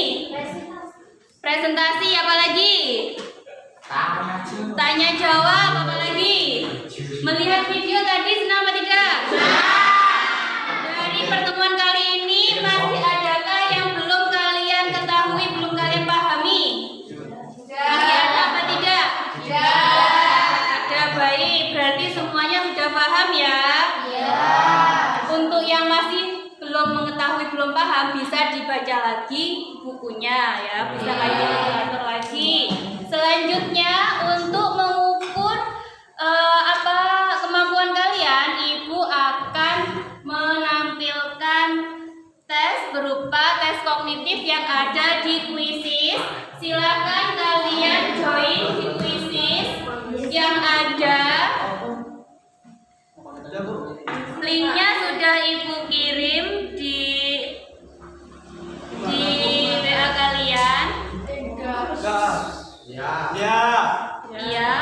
Presentasi apa lagi? Tanya jawab apa lagi? Melihat video tadi senang apa tidak? Dari pertemuan kali ini masih adakah yang belum kalian ketahui, belum kalian pahami? Masih ada apa tidak? Ada. Baik, berarti semuanya sudah paham ya? Untuk yang masih belum mengetahui, belum paham, bisa dibaca lagi bukunya ya, bisa kalkulator lagi. Selanjutnya untuk mengukur kemampuan kalian, Ibu akan menampilkan tes berupa tes kognitif yang ada di Quizizz. Silakan kalian join di Quizizz yang ada. Linknya sudah Ibu kirim di WA kalian. Ya. Ya. Iya.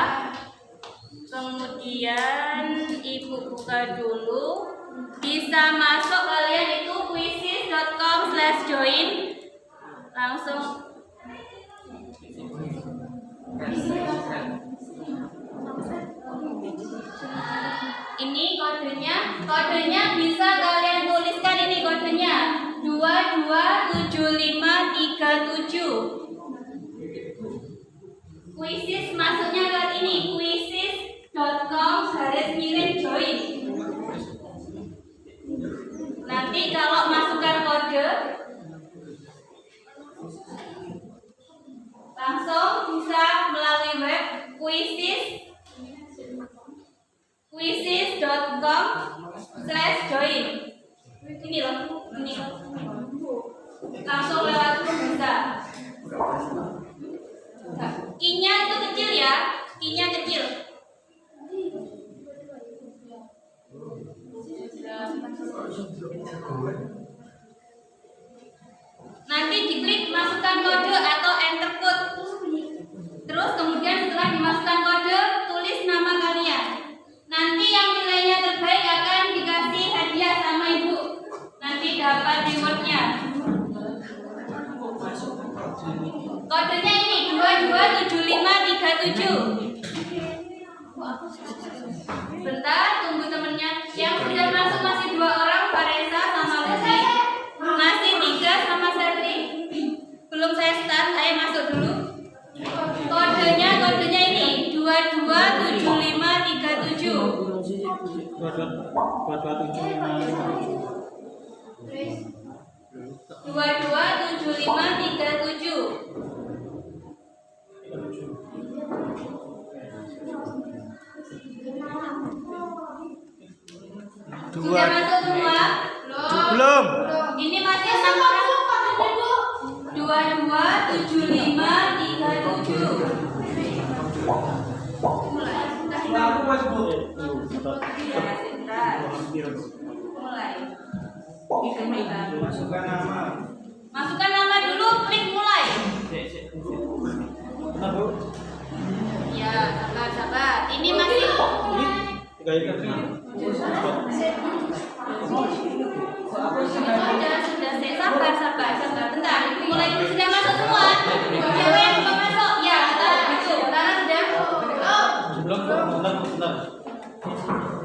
kemudian ibu buka dulu. Bisa masuk kalian itu quizzes.com/join. Langsung ini kodenya bisa kalian tuliskan, ini kodenya 227537. Quizzes masuknya ke ini quizzes.com/join. Nanti kalau masukkan kode langsung bisa melalui web quizzes.com/join. Ini loh, ini langsung lewat bisa. I-nya itu kecil ya, I-nya kecil. Nanti diklik masukkan kode atau enter code. Terus kemudian setelah dimasukkan kode, tulis nama kalian. Nanti yang nilainya terbaik akan dikasih hadiah sama ibu. Nanti dapat rewardnya. Kodenya ini 227537. Bentar, tunggu temennya. Yang sudah masuk masih 2 orang, Faresa sama Lucy. Masih 3 sama Serli. Belum saya start, saya masuk dulu. Kodenya ini 227537. 227537. Sudah masuk semua? Belum. Ini masih 6 orang. 227537. Mulai. Masukkan nama dulu, klik mulai. Ya, sabar. Ini masih sudah sabar. Bentar, mulai sudah masuk semua. Cewek yang belum masuk, ya, itu. Lara sudah.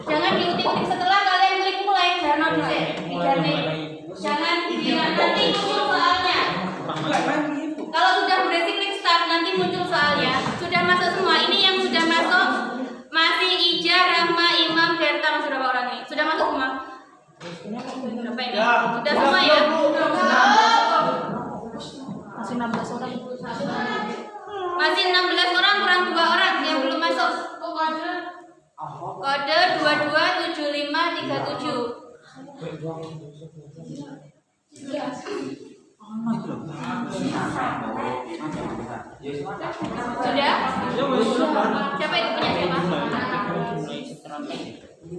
Jangan diutik-utik setelah kalian klik mulai, jangan nanti muncul soalnya. Kalau sudah berhasil klik start, nanti muncul soalnya. Sudah masuk semua. Ini yang sudah masuk masih Ija, Rahma, Imam, Berta, masih berapa orang ini? Sudah masuk semua? Berapa ini? Sudah semua ya? Masih 16 orang. Masih 16 orang, kurang 2 orang yang belum masuk. Kode 227537. Sudah? Siapa itu punya siapa?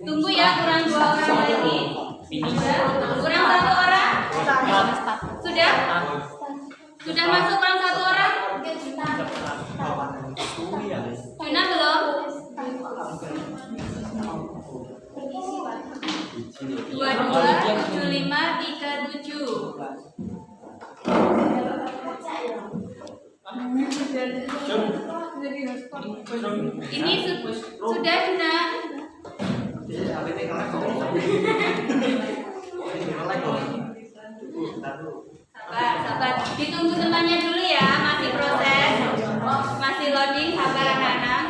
Tunggu ya, kurang 2 orang lagi. Kurang 1 orang. Sudah? Sudah masuk kurang 1 orang? Yuna belum? 227537. Ini sudah Yuna. Sabar. Ditunggu temannya dulu ya, masih proses, masih loading, sabar anak-anak.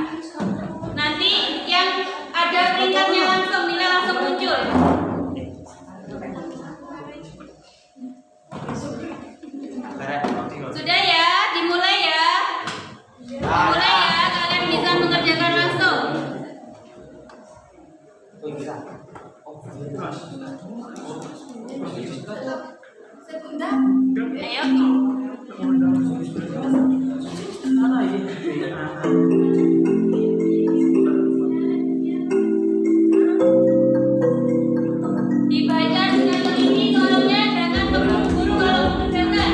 Nanti yang ada peringkatnya langsung, nilai langsung muncul. Sudah ya, dimulai ya. Dimulai ya, kalian bisa mengerjakan langsung. Ayo. Dibaca dengan teliti, tolongnya jangan terburu-buru kalau mengerjakan.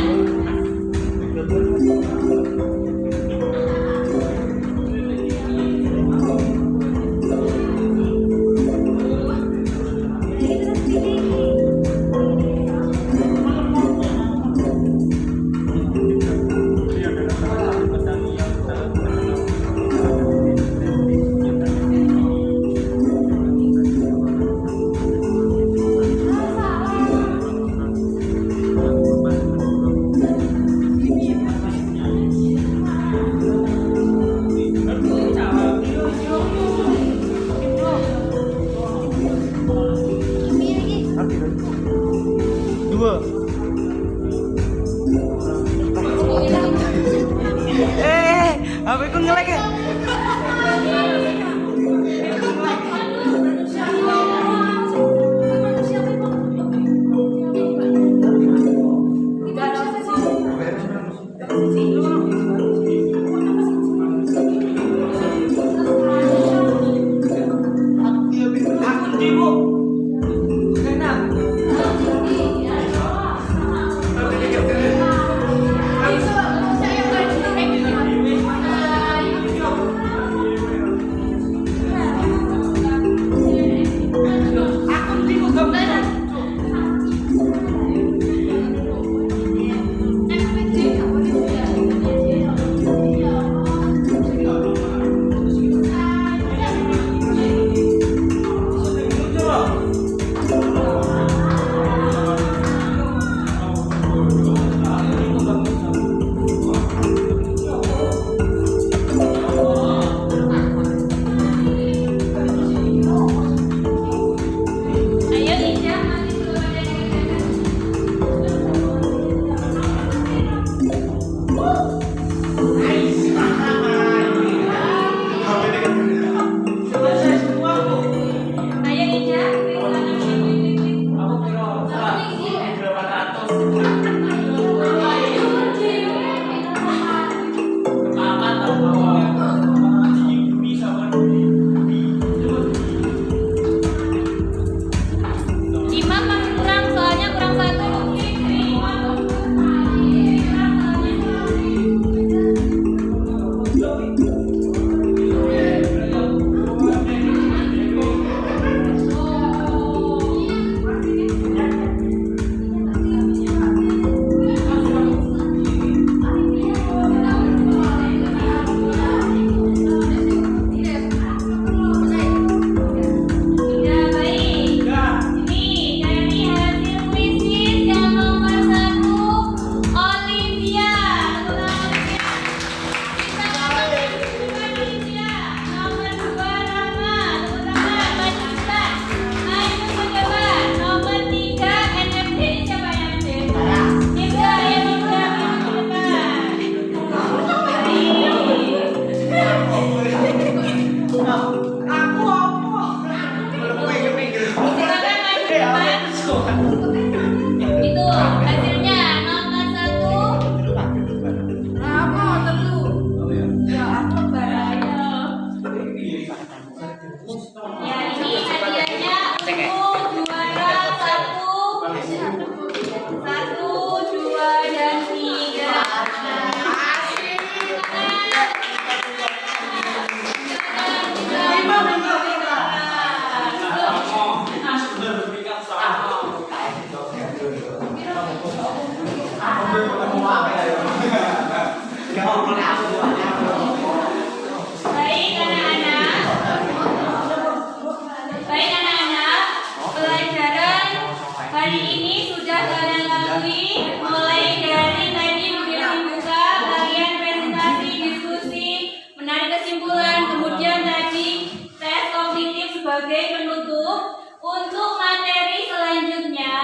sebagai penutup. Untuk materi selanjutnya,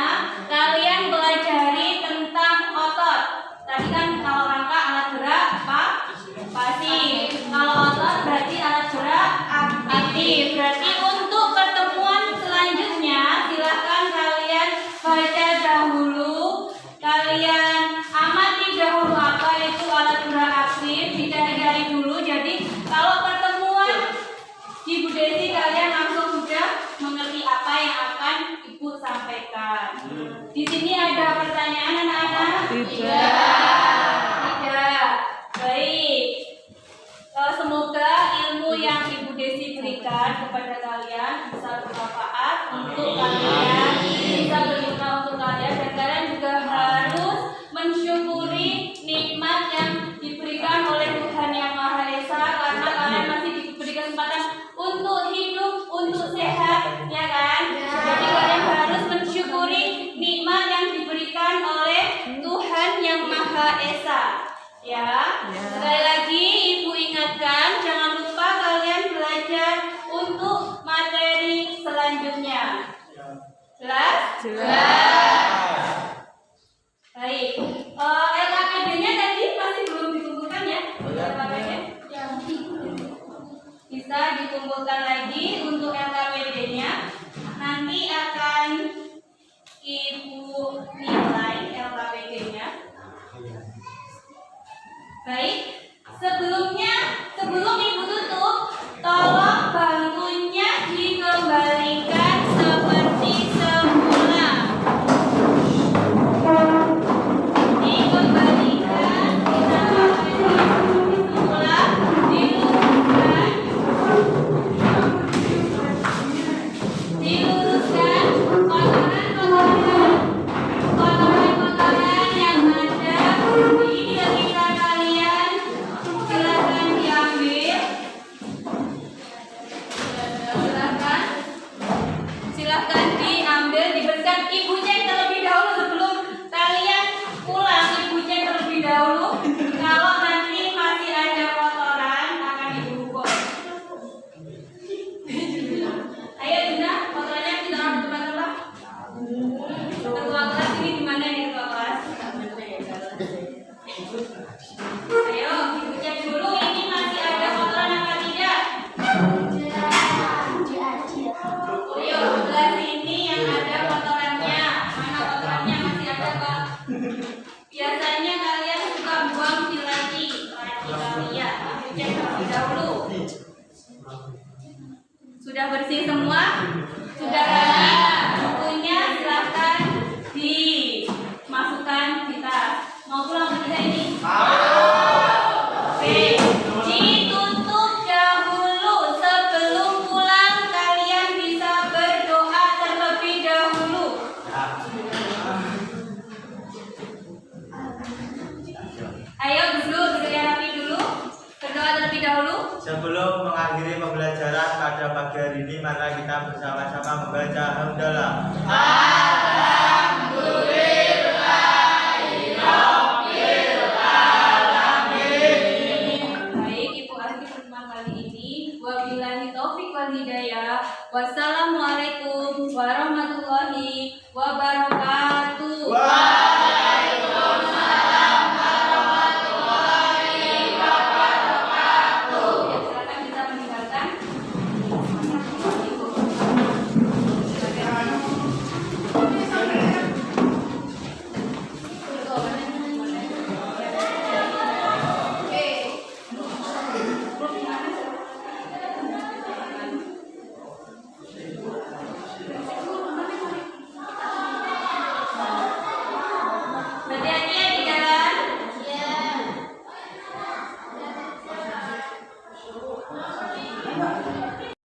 kalian pelajari tentang otot. Tadi kan kalau rangka alat gerak pasif. Kalau otot berarti alat gerak aktif. Berarti untuk pertemuan selanjutnya, silakan kalian baca dahulu. Kalian amati dahulu apa itu alat gerak aktif, dicari-cari dulu. Jadi kalau pertemuan Ibu Desi kalian langsung sudah mengerti apa yang akan Ibu sampaikan. Di sini ada pertanyaan anak-anak? Tidak. Baik. Semoga ilmu yang Ibu Desi berikan kepada kalian bisa bermanfaat untuk kalian, bisa berguna untuk kalian, dan kalian juga harus mensyukuri nikmat yang diberikan oleh Tuhan Yang Maha Esa, karena kalian masih diberi kesempatan untuk hidup, untuk sehat, ya kan? Jadi kalian harus mensyukuri nikmat yang diberikan oleh Tuhan Yang Maha Esa. Ya, sekali lagi Ibu ingatkan, jangan lupa kalian belajar untuk materi selanjutnya. Jelas? Jelas. Baik. LKPD-nya tadi masih belum dikumpulkan ya? LKPD? Bisa dikumpulkan lagi untuk LKPD-nya. Nanti akan Ibu nilai LKPD-nya. Baik, sebelum Ibu tutup, tolong bangkunya dikembalikan seperti semula. Dikembalikan, kita seperti semula, diluruskan kotoran yang ada di sekitar kalian. Silakan diambil. Silakan diambil, dibersihkan. Ibu cek terlebih dahulu sebelum kalian pulang. Ibu cek terlebih dahulu. Kalau nanti masih ada kotoran, akan Ibu hukum. Ayo Dina, kotorannya kita taruh di tempat-tempat. Ketua kelas ini di mana nih ketua kelas? Ayo, Ibu cek dulu ini masih ada kotoran apa tidak? Ayo, sebelah sini yang ada kotorannya. Mana kotorannya masih ada Pak? Biasanya kalian suka buang di laci kalian. Ibu cek terlebih dahulu. Sudah bersih semua? Sudah rapi? Bukunya silahkan dimasukkan di tas. Mau pulang ke kita ini? Oke. Ditutup dahulu. Sebelum pulang kalian bisa berdoa terlebih dahulu. Ayo dulu, berdoa rapi dulu. Berdoa terlebih dahulu. Sebelum mengakhiri pembelajaran pada pagi hari ini, mari kita bersama-sama membaca hamdalah. Baik, Ibu akhiri pertemuan kali ini. Wabillahi taufiq wal hidayah. Wassalamualaikum warahmatullahi wabarakatuh.